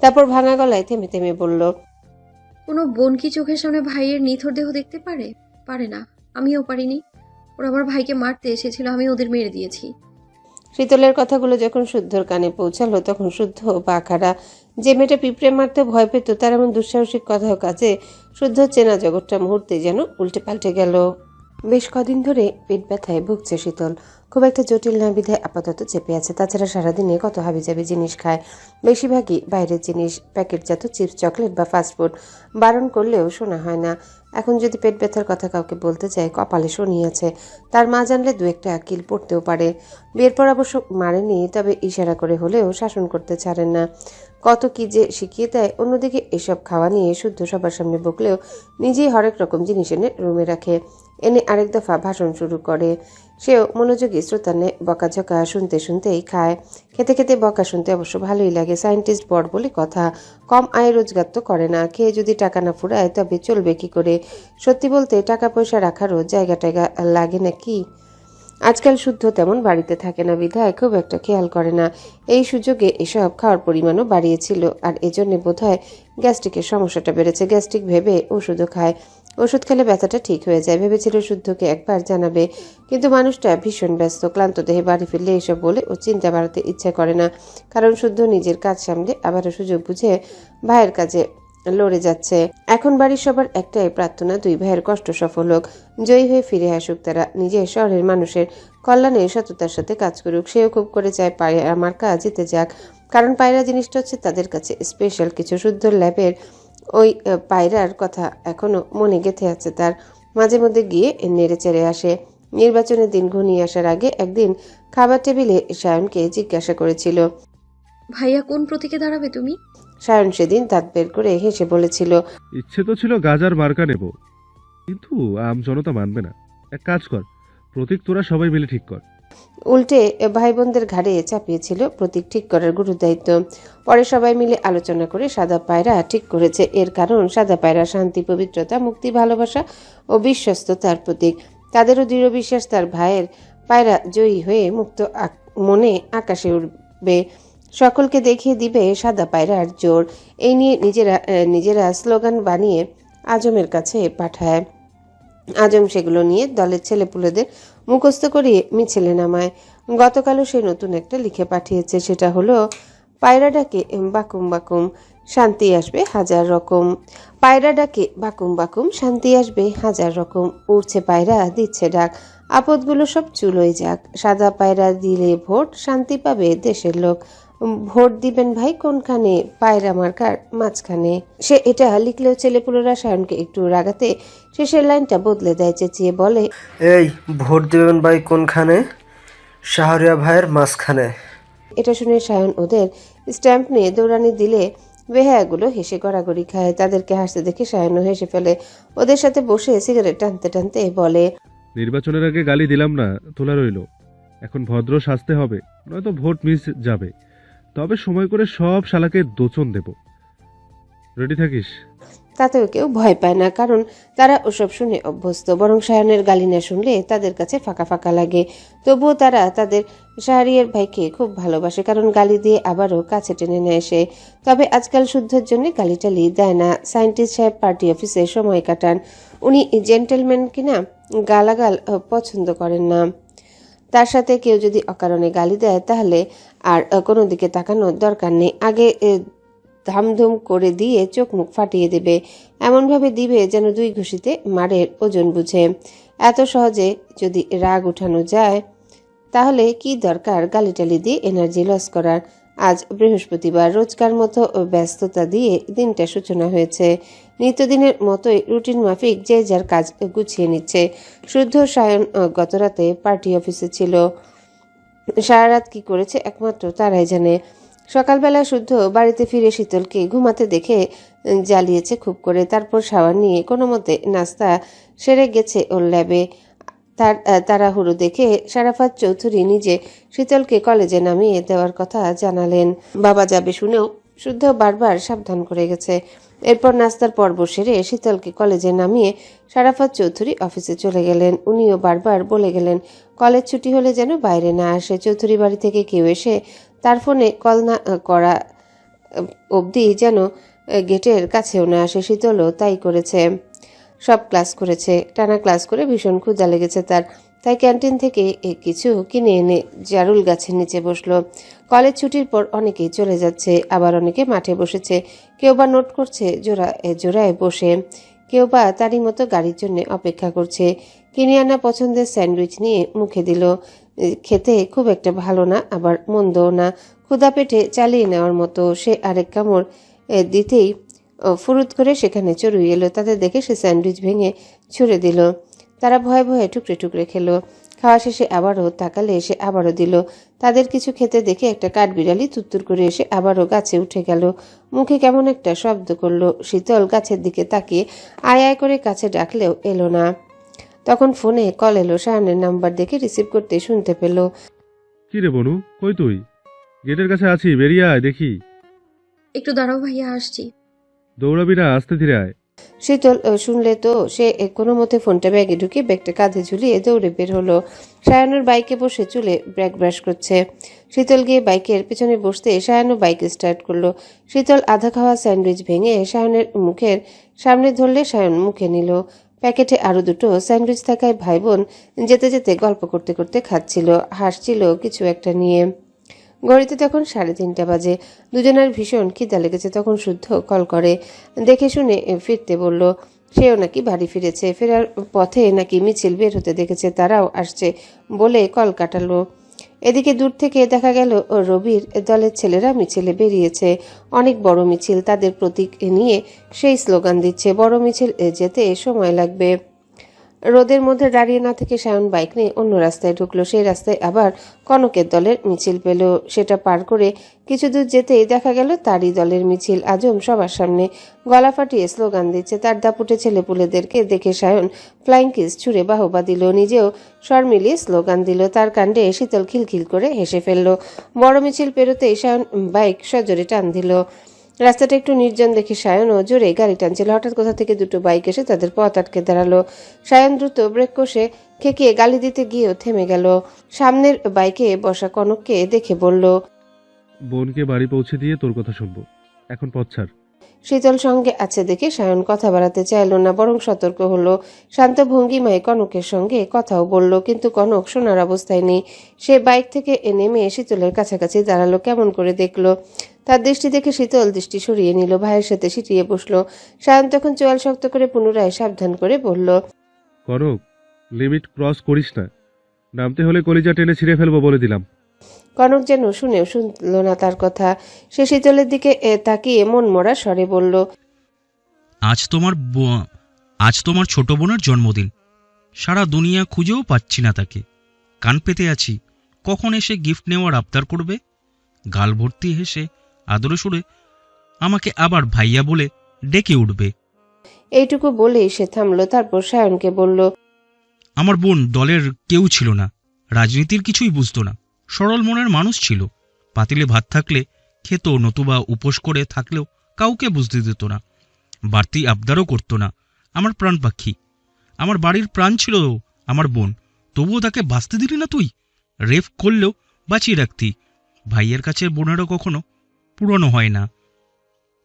তারপর ভাঙা গলায় থেমে থেমে বলল, কোনো বোন কি চোখের সামনে ভাইয়ের নিথর দেহ দেখতে পারে? পারে না, আমিও পারিনি। ওরা আমার ভাইকে মারতে এসেছিল, আমি ওদের মেরে দিয়েছি। শীতলের কথাগুলো যখন শুদ্ধর কানে পৌঁছালো তখন শুদ্ধ পা খাড়া। যে মেয়েটা পিঁপড়ে মারতে ভয় পেত তার এমন দুঃসাহসিক কথা কাজে শুদ্ধ চেনা জগৎটা মুহূর্তে যেন উল্টে পাল্টে গেল। বেশ কদিন ধরে পেট ব্যথায় ভুগছে শীতল। খুব একটা জটিল না বিধায় আপাতত চেপে আছে। তাছাড়া সারাদিনে কত হাবিজাবি জিনিস খায়, বেশিরভাগই বাইরের জিনিস, প্যাকেটজাত চিপস, চকলেট বা ফাস্টফুড। বারণ করলেও শোনা হয় না। এখন যদি পেট ব্যথার কথা কাউকে বলতে চায় কপালে শনি আছে। তার মা জানলে দু একটা আকিল পড়তেও পারে। বিয়ের পর অবশ্য মারেনি, তবে ইশারা করে হলেও শাসন করতে ছাড়েন না। কত কি যে শিখিয়ে দেয়। অন্যদিকে এসব খাওয়া নিয়ে শুদ্ধ সবার সামনে বকলেও নিজেই হরেক রকম জিনিস এনে রুমে রাখে। এনে আরেক দফা ভাষণ শুরু করে। সেও মনোযোগী শ্রোতা নে বকাঝকা শুনতে শুনতেই খায়। খেতে খেতে বকা শুনতে অবশ্য ভালোই লাগে। সায়েন্টিস্ট বড় বলে কথা, কম আয় রোজগার তো করে না। খেয়ে যদি টাকা না ফুরায় তবে চলবে কি করে? সত্যি বলতে টাকা পয়সা রাখারও জায়গা টায়গা লাগে না কি? আজকাল শুদ্ধ তেমন বাড়িতে থাকে না বিধায় খুব একটা খেয়াল করে না। এই সুযোগে এসব খাওয়ার পরিমাণও বাড়িয়েছিল, আর এজন্য বোধহয় গ্যাস্ট্রিকের সমস্যাটা বেড়েছে। গ্যাস্ট্রিক ভেবে ওষুধও খায়। ওষুধ খেলে ব্যথাটা ঠিক হয়ে যায়। ভেবেছিল শুদ্ধকে একবার জানাবে, কিন্তু মানুষটা ভীষণ ব্যস্ত। ক্লান্ত দেহে বাড়ি ফিরলে এসব বলে ও চিন্তা বাড়াতে ইচ্ছা করে না, কারণ শুদ্ধ নিজের কাজ সামলে আবারও সুযোগ বুঝে ভাইয়ের কাজে লড়ে যাচ্ছে। এখন বাড়ির সবার একটাই প্রার্থনা, দুই ভাইয়ের কষ্ট সফল হোক, জয়ী হয়ে ফিরে আসুক তারা। নিজের শহরের মানুষের কল্যাণে সততার সাথে কাজ করুক। সেও খুব করে চায় পায়রা মার্কা জিতে যাক, কারণ পায়রা জিনিসটা হচ্ছে তাদের কাছে স্পেশাল কিছু। শুদ্ধ ল্যাবের ওই পায়রার কথা এখনো মনে গেঁথে আছে তার। মাঝে মধ্যে গিয়ে নেড়ে চেড়ে আসে। নির্বাচনের দিন ঘনিয়ে আসার আগে একদিন খাবার টেবিলে সায়নকে জিজ্ঞাসা করেছিল, ভাইয়া কোন প্রতীকে দাঁড়াবে তুমি? সায়ন সেদিন দাঁত বের করে হেসে বলেছিল, ইচ্ছে তো ছিল গাজার মার্কা নেব, কিন্তু আম জনতা মানবে না। এক কাজ কর, প্রতীক তোরা সবাই মিলে ঠিক কর। উল্টে ভাই বোনদের ঘাড়ে চাপিয়েছিল প্রতীক ঠিক করার গুরু দায়িত্ব। পরে সবাই মিলে আলোচনা করে সাদা পায়রা ঠিক করেছে। এর কারণ সাদা পায়রা শান্তি, পবিত্রতা, মুক্তি, ভালোবাসা ও বিশ্বস্ততার প্রতীক। তাদেরও দৃঢ় বিশ্বাস তার ভাইয়ের পায়রা জয়ী হয়ে মুক্ত মনে আকাশে উঠবে, সকলকে দেখিয়ে দিবে সাদা পায়রার জোর। এই নিয়ে নিজেরা স্লোগান বানিয়ে আজমের কাছে পাঠায়। আজম সেগুলো নিয়ে দলের ছেলেপুলেদের মুখস্থ করিয়ে মিছিলে নামায়। গতকালও সে নতুন একটা লিখে পাঠিয়েছে। সেটা হলো, পায়রা ডাকে বাকুম বাকুম, শান্তি আসবে হাজার রকম। পায়রা ডাকে বাকুম বাকুম, শান্তি আসবে হাজার রকম। উড়ছে পায়রা, দিচ্ছে ডাক, আপদগুলো সব চুলোয় যাক। সাদা পায়রা দিলে ভোট, শান্তি পাবে দেশের লোক। ভোট দিবেন ভাই কোনখানে? পায়রা মার্কার মাঝখানে। সে এটা লিখলেও ছেলেপুলেরা সায়নকে একটু রাগাতে শেষের লাইনটা বদলে দেয়, চেঁচিয়ে বলে, এই ভোট দেবেন ভাই কোনখানে? শাহরিয়া ভাইয়ের মাঝখানে। এটা শুনে সায়ন ওদের স্ট্যাম্প নিয়ে দৌড়ানি দিলে বেহায়াগুলো হেসে গড়াগড়ি খায়। তাদেরকে হাসতে দেখে সায়নও হেসে ফেলে। ওদের সাথে বসে সিগারেট টানতে টানতে বলে, নির্বাচনের আগে গালি দিলাম না, তোলা রইল। এখন ভদ্র সাজতে হবে, নয়তো ভোট মিস যাবে। তবে সময় করে সব শালাকে দোচন দেব। রেডি থাকিস। তাতেও কেউ ভয় পায় না, কারণ তারা ওসব শুনে অভ্যস্ত। বরং সায়নের গালি না শুনলে তাদের কাছে ফাঁকা ফাঁকা লাগে। তবুও তারা তাদের শাহরিয়ার ভাইকে খুব ভালোবাসে, কারণ গালি দিয়ে আবারও কাছে টেনে নেয় সে। তবে আজকাল শুদ্ধর জন্য গালি টালি দেয় না। সায়েন্টিস্ট সাহেব পার্টি অফিসে সময় কাটান। উনি জেন্টেলম্যান কিনা গালাগাল পছন্দ করেন না। তার সাথে কেউ যদি অকারণে গালি দেয় তাহলে আর কোনো দিকে তাকানোর দরকার নেই। আগে ধামধুম করে দিয়ে চোখ মুখ ফাটিয়ে দেবে, এমনভাবে দিবে যেন 2 ঘুষিতে মারের ওজন বুঝে। এত সহজে যদি রাগ উঠানো যায় তাহলে কি দরকার গালিটালি দিয়ে এনার্জি লস করার। আজ বৃহস্পতিবার, রোজকার মতো ব্যস্ততা দিয়ে দিনটা সূচনা হয়েছে। নিত্যদিনের মতোই রুটিন মাফিক যে যার কাজ গুছিয়ে নিচ্ছে। শুদ্ধ সায়ন গতরাতে পার্টি অফিসে ছিল। সারা রাত কি করেছে একমাত্র তারাই জানে। সকালবেলা শুদ্ধ বাড়িতে ফিরে শীতলকে ঘুমাতে দেখে জ্বালিয়েছে খুব করে। তারপর শাওয়ার নিয়ে কোনো মতে নাস্তা সেরে গেছে ওর ল্যাবে। তার তাড়াহুড়ো দেখে শারাফাত চৌধুরী নিজে শীতলকে কলেজে নামিয়ে দেওয়ার কথা জানালেন। বাবা যাবে শুনেও শুদ্ধ বারবার সাবধান করে গেছে। এরপর নাস্তার পর্ব সেরে শীতলকে কলেজে নামিয়ে শারাফাত চৌধুরী অফিসে চলে গেলেন। উনিও বারবার বলে গেলেন কলেজ ছুটি হলে যেন বাইরে না আসে। চৌধুরী বাড়ি থেকে কেউ এসে তার ফোনে কল না করা অবধি যেন গেটের কাছেও না আসে। শীতলও তাই করেছে। সব ক্লাস করেছে, টানা ক্লাস করে ভীষণ ক্ষুধা লেগেছে তার। তাই ক্যান্টিন থেকে কিছু কিনে এনে জারুল গাছের নিচে বসলো। কলেজ ছুটির পর অনেকেই চলে যাচ্ছে, আবার অনেকে মাঠে বসেছে। কেউ বা নোট করছে জোড়ায় বসে, কেউ বা তারই মতো গাড়ির জন্য অপেক্ষা করছে। কিনে আনা পছন্দের স্যান্ডউইচ নিয়ে মুখে দিল। খেতে খুব একটা ভালো না, আবার মন্দও না, ক্ষুধা পেটে চালিয়ে নেওয়ার মতো। সে আরেক কামড় দিতেই ফুরুত করে সেখানে চড়ুই এলো। তাদের দেখে সে স্যান্ডউইচ ভেঙে ছুঁড়ে দিল। তারা ভয়ে ভয়ে টুকরে টুকরে খেলো। খাওয়া শেষে আবারও তাকালে এসে আবারও দিল। তাদের কিছু খেতে দেখে একটা কাঠবিড়ালি তুত্তুর করে এসে আবারও গাছে উঠে গেল। মুখে কেমন একটা শব্দ করলো। শীতল গাছের দিকে তাকিয়ে আয় আয় করে কাছে ডাকলেও এলো না। তখন ফোনে কল এলো। সায়নের নাম্বার দেখে রিসিভ করতে শুনতে পেল। কি রে বনু, কই তুই? গেটের কাছে আছি, বেরিয়ে আয় দেখি। একটু দাঁড়াও ভাইয়া, আসছি। দৌড়াবি না, আস্তে ধীরে আয়। শীতল শুনলে তো সে কোনো মতে ফোনটা ব্যাগে ঢুকিয়ে ব্যাগটা কাঁধে ঝুলিয়ে দৌড়ে বের হলো। সায়ানুর বাইকে বসে চুলে ব্রেক ব্রাশ করছে। শীতল গিয়ে বাইকের পিছনে বসতে সায়ানু বাইক স্টার্ট করলো। শীতল আধা খাওয়া স্যান্ডউইচ ভেঙে সায়নের মুখের সামনে ধরলে সায়ন মুখে নিল। প্যাকেটে আরো 2টো স্যান্ডউইচ থাকায় ভাই বোন যেতে যেতে গল্প করতে করতে খাচ্ছিল, হাসছিল কিছু একটা নিয়ে। ঘড়িতে তখন 3:30 বাজে। দুজনের ভীষণ খিদা লেগেছে। তখন শুদ্ধ কল করে, দেখে শুনে ফিরতে বলল। সেও নাকি বাড়ি ফিরেছে। ফেরার পথে নাকি মিছিল বের হতে দেখেছে, তারাও আসছে বলে কল কাটালো। এদিকে দূর থেকে দেখা গেল রবির দলের ছেলেরা মিছিলে বেরিয়েছে। অনেক বড় মিছিল, তাদের প্রতীক নিয়ে সেই স্লোগান দিচ্ছে। বড় মিছিল যেতে সময় লাগবে। রোদের মধ্যে দাঁড়িয়ে না থেকে সায়ন বাইক নিয়ে অন্য রাস্তায় ঢুকলো। সেই রাস্তায় আবার কনকের দলের মিছিল পেল। সেটা পার করে কিছু দূর যেতেই দেখা গেল তারই দলের মিছিল। আজম সবার সামনে গলা ফাটিয়ে স্লোগান দিচ্ছে। তার দাপুটে ছেলেপুলেদেরকে দেখে সায়ন ফ্লাইং কিস ছুঁড়ে বাহবা দিল, নিজেও স্বর মিলিয়ে স্লোগান দিল। তার কাণ্ডে শীতল খিলখিল করে হেসে ফেলল। বড় মিছিল পেরোতেই সায়ন বাইক সজোরে টান দিল। রাস্তাটা একটু নির্জন দেখে সায়নও জোরে গাড়ি টানছিল। হঠাৎ কোথা থেকে 2টো বাইক এসে তাদের পথ আটকে দাঁড়ালো। সায়ন দ্রুত ব্রেক কষে খেকিয়ে গালি দিতে গিয়েও থেমে গেল। সামনের বাইকে বসা কনককে দেখে বলল, বোনকে বাড়ি পৌঁছে দিয়ে তোর কথা শুনবো, এখন পথ ছাড়। শীতল সঙ্গে আছে দেখে সায়ন কথা বাড়াতে চাইল না, বরং সতর্ক হলো। শান্ত ভঙ্গিমায় কনকের সঙ্গে কথাও বলল, কিন্তু কনক শোনার অবস্থায় নেই। সে বাইক থেকে নেমে শীতলের কাছাকাছি দাঁড়ালো। কেমন করে দেখলো। তার দৃষ্টি দেখে শীতল দৃষ্টি সরিয়ে নিল, ভাইয়ের সাথে সিটিয়ে বসলো। সায়ন তখন চোয়াল শক্ত করে পুনরায় সাবধান করে বলল, কনক, লিমিট ক্রস করিস না, নামতে হলে কলিজা টেনে ছিঁড়ে ফেলবো বলে দিলাম। কনক যেন শুনেও শুনল না তার কথা। সে শীতলের দিকে তাকিয়ে মন মরা স্বরে বলল, আজ তোমার ছোট বোনের জন্মদিন। সারা দুনিয়া খুঁজেও পাচ্ছি না তাকে। কান পেতে আছি কখন এসে গিফট নেওয়ার আবদার করবে। গাল ভর্তি হেসে আদরে সুরে আমাকে আবার ভাইয়া বলে ডেকে উঠবে। এইটুকু বলেই সে থামলো। তারপর সায়নকে বলল, আমার বোন দলের কেউ ছিল না, রাজনীতির কিছুই বুঝতো না, সরল মনের মানুষ ছিল। পাতিলে ভাত থাকলে খেত, নতুবা উপোস করে থাকলেও কাউকে বুঝতে দিত না, বাড়তি আবদারও করতো না। আমার প্রাণ পাখি, আমার বাড়ির প্রাণ ছিল আমার বোন, তবুও তাকে বাঁচতে দিলি না তুই। রেপ করলেও বাঁচিয়ে রাখতি। ভাইয়ের কাছে বোনেরও কখনো পুরনো হয় না,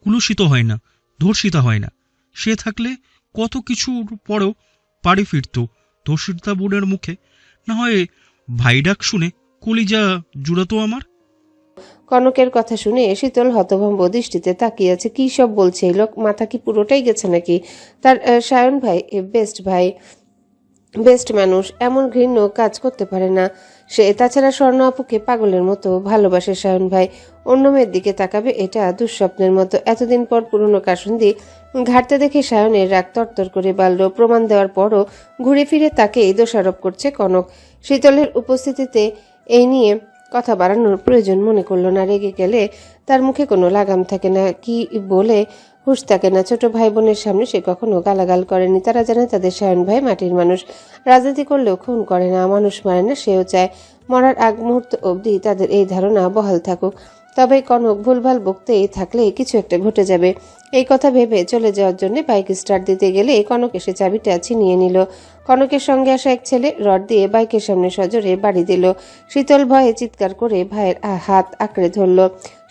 কুলুষিত হয় না, ধর্ষিতা হয় না। সে থাকলে কত কিছুর পরেও বাড়ি ফিরত। ধর্ষিতা বোনের মুখে না হয় ভাই ডাক শুনে কলিজা জুড়াতো আমার। কনকের কথা শুনে শীতল হতভম্ব দৃষ্টিতে তাকিয়ে আছে। কি সব বলছে এই লোক, মাথা কি পুরোটাই গেছে নাকি? তার সায়ন ভাই বেস্ট মানুষ, এমন ঘৃণ্য কাজ করতে পারে না সে। তাছাড়া স্বর্ণ আপুকে পাগলের মতো ভালোবাসে সায়ন ভাই। অন্য মেয়ের দিকে তাকাবে এটা দুঃস্বপ্নের মতো। এতদিন পর পুরনো কাসুন্দি ঘাটতে দেখে সায়নের রাগ তরতর করে বাড়ল। প্রমাণ দেওয়ার পরও ঘুরে ফিরে তাকেই দোষারোপ করছে কনক। শীতলের উপস্থিতিতে এই নিয়ে কথা বাড়ানোর প্রয়োজন মনে করলো না। রেগে গেলে তার মুখে কোনো লাগাম থাকে না, কি বলে হুঁশ থাকে না। ছোট ভাই বোনের সামনে সে কখনো গালাগাল করেনি। তারা জানে তাদের সায়ন ভাই মাটির মানুষ, রাজনীতি করলেও খুন করে না, মানুষ মারে না। সেও চায় মরার আগ মুহূর্ত অবধি তাদের এই ধারণা বহাল থাকুক। তবে কনক ভুলভাল বকতেই থাকলে কিছু একটা ঘটে যাবে, এই কথা ভেবে চলে যাওয়ার জন্য বাইক স্টার্ট দিতে গেলে কনক এসে চাবিটা ছিনিয়ে নিল। কনকের সঙ্গে আসা এক ছেলে রড দিয়ে বাইকের সামনে সজোরে বাড়ি দিল। শীতল ভয়ে চিৎকার করে ভাইয়ের হাত আঁকড়ে ধরল।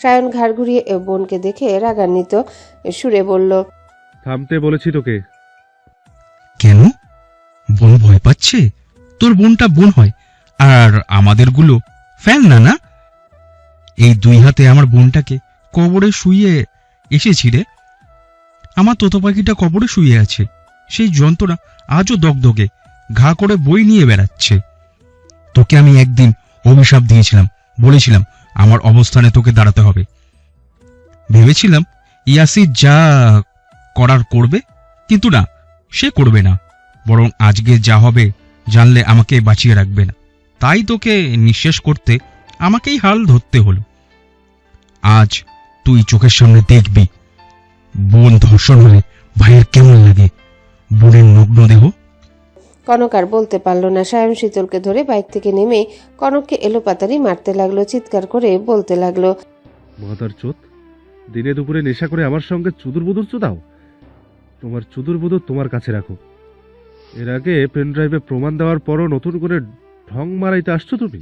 সায়ন ঘাড় ঘুরিয়ে বোনকে দেখে রাগান্বিত সুরে বলল, থামতে বলেছি তোকে। কেন? বোন ভয় পাচ্ছে? তোর বোনটা বোন হয়, আর আমাদেরগুলো ফ্যান না। না, এই দুই হাতে আমার বোনটাকে কবরে শুইয়ে এসেছি রে। আমার তোতো পাখিটা কবরে শুয়ে আছে, সেই যন্ত্রণা আজও দগদগে ঘা করে বই নিয়ে বেড়াচ্ছে। তোকে আমি একদিন অভিশাপ দিয়েছিলাম, বলেছিলাম আমার অবস্থানে তোকে দাঁড়াতে হবে। ভেবেছিলাম ইয়াসির যা করার করবে, কিন্তু না, সে করবে না। বরং আজকে যা হবে জানলে আমাকে বাঁচিয়ে রাখবে না। তাই তোকে নিঃশেষ করতে আমাকেই হাল ধরতে হলো। আজ তুই চোখের সামনে দেখবি বোন ধর্ষণ হলে ভাইয়ের কেমন লাগে, বোনের নগ্ন দেহ। কনক আর বলতে পারল না। সায়ন শীতলকে ধরে বাইক থেকে নেমে কনককে এলোপাতাড়ি মারতে লাগলো, চিৎকার করে বলতে লাগলো, মাদার চোদ, দিনে দুপুরে নেশা করে আমার সঙ্গে চুদুর বুদুর চুদাও। তোমার চুদুর বুদুর তোমার কাছে রাখো। এর আগে পেন ড্রাইভে প্রমাণ দেওয়ার পরও নতুন করে ঢং মারাইতে আসছো তুমি?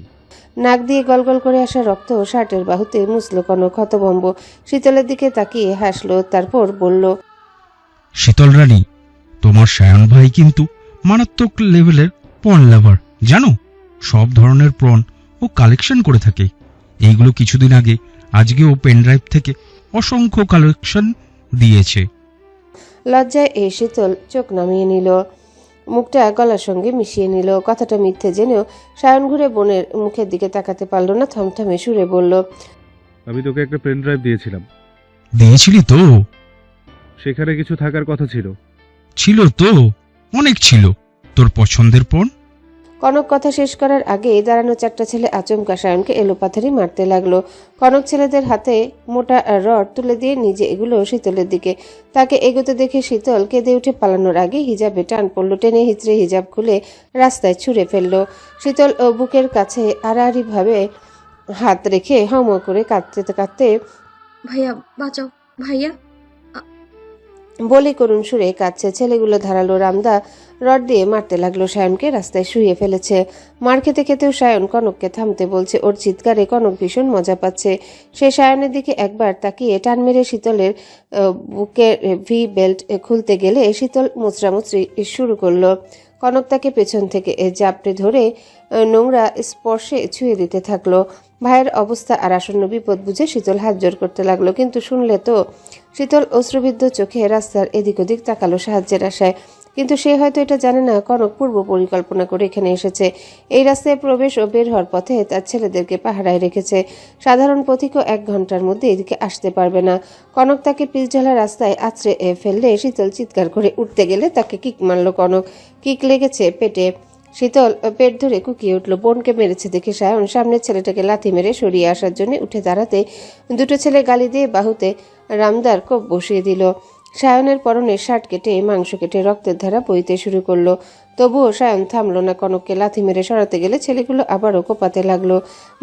নাক দিয়ে গলগল করে আসা রক্ত শার্টের বাহুতে মুছল কনক। হতভম্ব শীতলের দিকে তাকিয়ে হাসলো, তারপর বলল, শীতল রানী, তোমার সায়ন ভাই কিন্তু মারাত্মক লেভেলের পর্ন লাভার, জানো? সব ধরনের পর্ন ও কালেকশন করে থাকে। এইগুলো কিছুদিন আগে আজকেও পেন ড্রাইভ থেকে অসংখ্য কালেকশন দিয়েছে। লজ্জায় শীতল চোখ নামিয়ে নিল, মুখটা গলার সঙ্গে মিশিয়ে নিল। কথাটা মিথ্যে জেনেও সায়ন ঘুরে বোনের মুখের দিকে তাকাতে পারল না। থমথমে সুরে বলল, আমি তোকে একটা পেন ড্রাইভ দিয়েছিলাম। দিয়েছিলি তো? সেখানে কিছু থাকার কথা ছিল। ছিল তো, অনেক ছিল। তোর পছন্দের পর্ন। কনক কথা শেষ করার আগে দাঁড়ানো চারটা ছেলে আচমকা সায়নকে এলোপাথারি মারতে লাগলো। কনক ছেলেদের হাতে মোটা রড তুলে দিয়ে নিজে এগুলো শীতলের দিকে। তাকে এগোতে দেখে শীতল কেঁদে উঠে পালানোর আগে হিজাবে টান পড়লো। টেনে হিচড়ে হিজাব খুলে রাস্তায় ছুঁড়ে ফেললো। শীতল বুকের কাছে আড়াআড়ি ভাবে হাত রেখে হম করে কাঁদতে কাঁদতে ভাইয়া বাঁচাও, ভাইয়া। বলি করুণ সুরে কাঁদছে। ছেলেগুলো ধারালো রামদা রড দিয়ে মারতে লাগলো। সায়নকে রাস্তায় শুইয়ে ফেলেছে। মার খেতে খেতেও সায়ন কনককে থামতে বলছে। ওর চিৎকারে কনক ভীষণ মজা পাচ্ছে। সে সায়নের দিকে একবার তাকিয়ে টান মেরে শীতলের বুকের ভি বেল্ট খুলতে গেলে শীতল মুচড়ামুচড়ি শুরু করলো। কনক তাকে পেছন থেকে জাপটে ধরে নোংরা স্পর্শে ছুঁয়ে দিতে থাকলো। ভাইয়ের অবস্থা আর আসন্ন বিপদ বুঝে শীতল হাত জোর করতে লাগলো, কিন্তু শুনলে তো। শীতল অশ্রুবিদ্ধ চোখে রাস্তার এদিক ওদিক তাকালো সাহায্যের আশায়, কিন্তু সে হয়তো এটা জানে না কনক পূর্ব পরিকল্পনা করে এখানে এসেছে। এই রাস্তায় প্রবেশ ও বের হওয়ার পথে তার ছেলেদেরকে পাহারায় রেখেছে। সাধারণ পথিকও 1 ঘন্টার মধ্যে এদিকে আসতে পারবে না। কনক তাকে পিচঢালা রাস্তায় আছড়ে ফেললে শীতল চিৎকার করে উঠতে গেলে তাকে কিক মারল কনক। কিক লেগেছে পেটে। শীতল পেট ধরে কুকিয়ে উঠল। বোনকে মেরেছে দেখে সায়ন সামনের ছেলেটাকে লাথি মেরে সরিয়ে আসার জন্য উঠে দাঁড়াতে দুটো ছেলে গালি দিয়ে বাহুতে রামদার কোপ বসিয়ে দিল। সায়নের পরনের শার্ট কেটে মাংস কেটে রক্তের ধারা বইতে শুরু করলো। তবুও সায়ন থামলো না। কনককে লাথি মেরে সরাতে গেলে ছেলেগুলো আবারও কোপাতে লাগলো।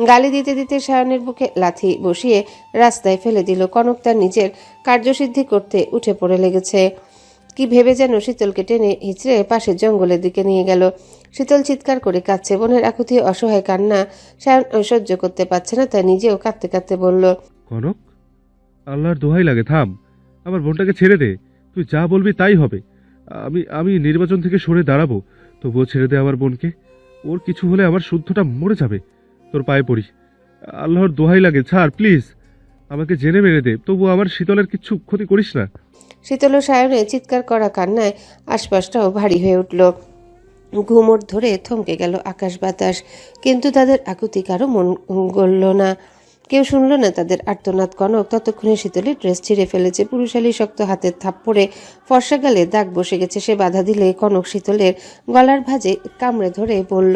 গালি দিতে দিতে সায়নের বুকে লাথি বসিয়ে রাস্তায় ফেলে দিল। কনক তার নিজের কার্যসিদ্ধি করতে উঠে পড়ে লেগেছে। কি ভেবে যেন শীতলকে টেনে হিঁচড়ে পাশের জঙ্গলের দিকে নিয়ে গেল। শীতল চিৎকার করে কাঁদছে। বোনের আকুতি অসহায় কান্না সায়ন সহ্য করতে পারছে না, তাই নিজেও কাঁদতে কাঁদতে বলল, কনক, আল্লাহর দোহাই লাগে, থাম। আমার বোনটাকে ছেড়ে দে। তুই যা বলবি তাই হবে। আমি নির্বাচন থেকে সরে দাঁড়াবো, তবুও ছেড়ে দে আমার বোনকে। ওর কিছু হলে আমার শুদ্ধটা মরে যাবে। তোর পায়ে পড়ি, আল্লাহর দোহাই লাগে, ছাড় প্লিজ। আমাকে জেনে মেরে দে, তবু আমার শীতলের কিচ্ছু ক্ষতি করিস না। শীতল ও সায়নের চিৎকার করা কান্নায় আশপাশটাও ভারী হয়ে উঠল। ঘুমোট ধরে থমকে গেল আকাশ বাতাস, কিন্তু তাদের আকুতি কারো মন গড়ল না। কেউ শুনল না তাদের আর্তনাদ। কনক ততক্ষণে শীতলের ড্রেস ছিঁড়ে ফেলেছে। পুরুষালী শক্ত হাতের থাপ্পড়ে ফর্সা গালে দাগ বসে গেছে। সে বাধা দিলে কনক শীতলের গলার ভাঁজে কামড়ে ধরে বলল,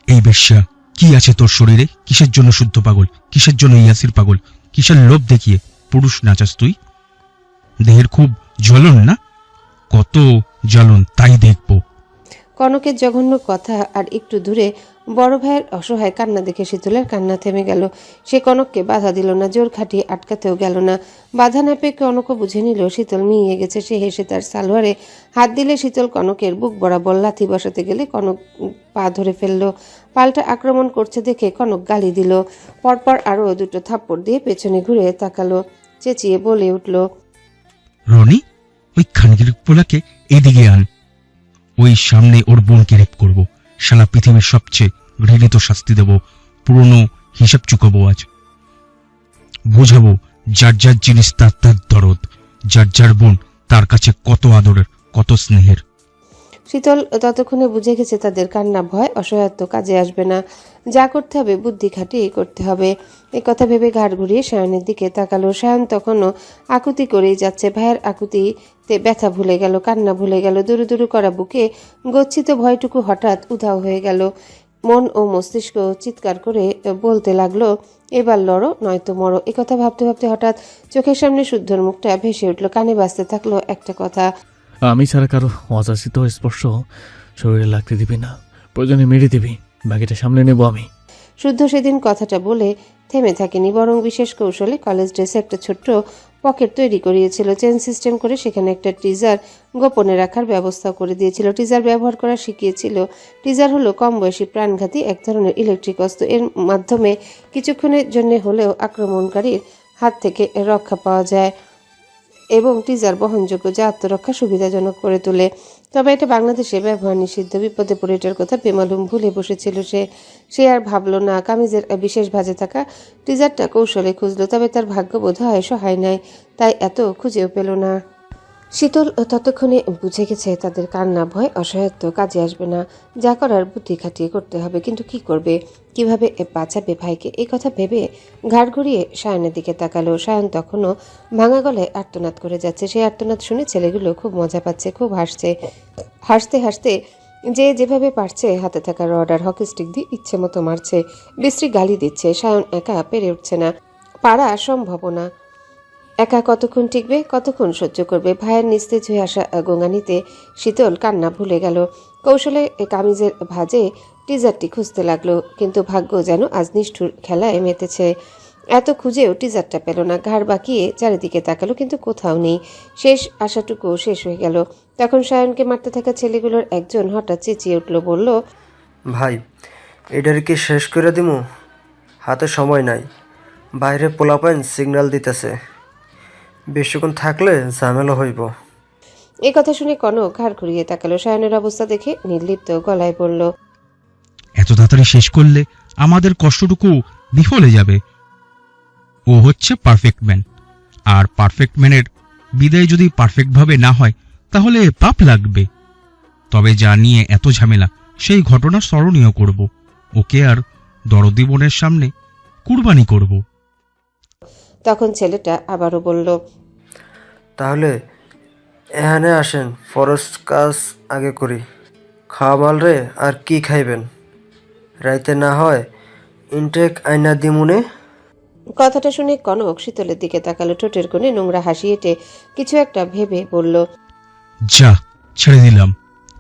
এই বেশ্যা, কি আছে তোর শরীরে? কিসের জন্য শুদ্ধ পাগল? কিসের জন্য ইয়াসির পাগল? কিসের লোভ দেখিয়ে পুরুষ নাচাস তুই? দেহের খুব জ্বলন না? কত জ্বলন তাই দেখবো। কনকের জঘন্য কথা আর একটু দূরে বড় ভাইয়ের অসহায় কান্না দেখে শীতলের কান্না থেমে গেল। সে কনককে বাধা দিল না, জোর খাটিয়ে আটকাতেও গেল না। বাধা না পেয়ে কনকও বুঝে নিল শীতল মিয়ে গেছে। সে হেসে তার সালোয়ারে হাত দিলে শীতল কনকের বুক বরাবর লাথি বসাতে গেলে কনক পা ধরে ফেলল। পাল্টা আক্রমণ করছে দেখে কনক গালি দিল। পরপর আরও দুটো থাপ্পড় দিয়ে পেছনে ঘুরে তাকালো। চেঁচিয়ে বলে উঠল, রনি, ওই খানগির পোলাকে এদিকে আন। ওই সামনে ওর বোনকে রেপ করবো। সারা পৃথিবীর সবচেয়ে ঘৃণিত শাস্তি দেব। পুরনো হিসাব চুকাবো আজ। বোঝাবো যার যার জিনিস তার তার দরদ, যার যার বোন তার কাছে কত আদরের, কত স্নেহের। শীতল ততক্ষণে বুঝে গেছে তাদের কান্না ভয় অসহায়ত্ব কাজে আসবে না। যা করতে হবে বুদ্ধি খাটিয়ে করতে হবে। এ কথা ভেবে ঘাড় ঘুরিয়ে সায়নের দিকে তাকালো। সায়ন তখনও আকুতি করেই যাচ্ছে। ভাইয়ের আকুতিতে ব্যথা ভুলে গেল, কান্না ভুলে গেল। দুরু দুরু করা বুকে গচ্ছিত ভয়টুকু হঠাৎ উধাও হয়ে গেল। মন ও মস্তিষ্ক চিৎকার করে বলতে লাগলো, এবার লড়ো নয়তো মরো। একথা ভাবতে ভাবতে হঠাৎ চোখের সামনে শুদ্ধর মুখটা ভেসে উঠল। কানে বাজতে থাকলো একটা কথা, আমি ছাড়া কারো অযাচিত স্পর্শ শরীরে লাগতে দিবি না, প্রয়োজনে মেরে দিবি, বাকিটা সামলে নেব আমি। শুদ্ধ সেদিন কথাটা বলে থেমে থাকেনি, বরং বিশেষ কৌশলে কলেজ ড্রেসে একটা ছোট্ট পকেট তৈরি করিয়েছিল। চেন সিস্টেম করে সেখানে একটা টিজার গোপনে রাখার ব্যবস্থা করে দিয়েছিল। টিজার ব্যবহার করা শিখিয়েছিল। টিজার হলো কম বয়সী প্রাণঘাতী এক ধরনের ইলেকট্রিক অস্ত্র। এর মাধ্যমে কিছুক্ষণের জন্য হলেও আক্রমণকারীর হাত থেকে রক্ষা পাওয়া যায় এবং টিজার বহনযোগ্য, যা আত্মরক্ষা সুবিধাজনক করে তোলে। তবে এটা বাংলাদেশে ব্যবহার নিষিদ্ধ। বিপদে পড়ে এটার কথা বেমালুম ভুলে বসেছিল সে আর ভাবলো না। কামিজের বিশেষ ভাঁজে থাকা টিজারটা কৌশলে খুঁজলো, তবে তার ভাগ্য বোধ হয় সহায় নাই, তাই এত খুঁজেও পেল না। শীতল ততক্ষণে বুঝে গেছে তাদের কান্না ভয় অসহায়ত্ব কাজে আসবে না। যা করার বুদ্ধি খাটিয়ে করতে হবে। কিন্তু কি করবে, কিভাবে বাঁচাবে ভাইকে? এই কথা ভেবে ঘাড় ঘুরিয়ে সায়নের দিকে তাকালো। সায়ন তখনও ভাঙা গলায় আর্তনাদ করে যাচ্ছে। সেই আর্তনাদ শুনে ছেলেগুলো খুব মজা পাচ্ছে, খুব হাসছে। হাসতে হাসতে যে যেভাবে পারছে হাতে থাকা রড আর হকি স্টিক দিয়ে ইচ্ছে মতো মারছে, বিশ্রী গালি দিচ্ছে। সায়ন একা পেরে উঠছে না, পারা সম্ভব না। একা কতক্ষণ টিকবে, কতক্ষণ সহ্য করবে? ভাইয়ের নিস্তেজ হয়ে আসা গোঙানিতে শীতল কান্না ভুলে গেল। কৌশলে কামিজের ভাঁজে টিজারটি খুঁজতে লাগলো, কিন্তু ভাগ্য যেন আজ নিষ্ঠুর খেলায় মেতেছে। এত খুঁজেও টিজারটা পেল না। ঘাড় বাঁকিয়ে চারিদিকে তাকালো, কিন্তু কোথাও নেই। শেষ আশাটুকু শেষ হয়ে গেল। তখন সায়নকে মারতে থাকা ছেলেগুলোর একজন হঠাৎ চেঁচিয়ে উঠল, বলল, ভাই, এটার কি শেষ করে দিমু? হাতে সময় নাই, বাইরে পোলাপাইন সিগন্যাল দিতেছে, বেশিক্ষণ থাকলে ঝামেলা হইব। এই কথা শুনে কনক ঘাড় ঘুরিয়ে তাকালো। সায়নের অবস্থা দেখে নির্লিপ্ত গলায় বলল, এত তাড়াতাড়ি শেষ করলে আমাদের কষ্টটুকু বিফলে যাবে। ও হচ্ছে পারফেক্ট ম্যান, আর পারফেক্ট ম্যানের বিদায় যদি পারফেক্টভাবে না হয় তাহলে পাপ লাগবে। তবে যা নিয়ে এত ঝামেলা, সেই ঘটনা স্মরণীয় করব। ওকে আর দরদি বোনের সামনে কুরবানি করব। তখন ছেলেটা আবারও বলল, তাহলে এখানে আসেন, ফরজ কাজ আগে করি। খাওয়া মাল রে, আর কি খাইবেন? রাইতে না হয় ইনটেক আইনা দিমুনে। কথাটা শুনে কনক শীতলের দিকে তাকালো। ঠোঁটের কোণে নোংরা হাসি এঁটে কিছু একটা ভেবে বলল, যা, ছেড়ে দিলাম।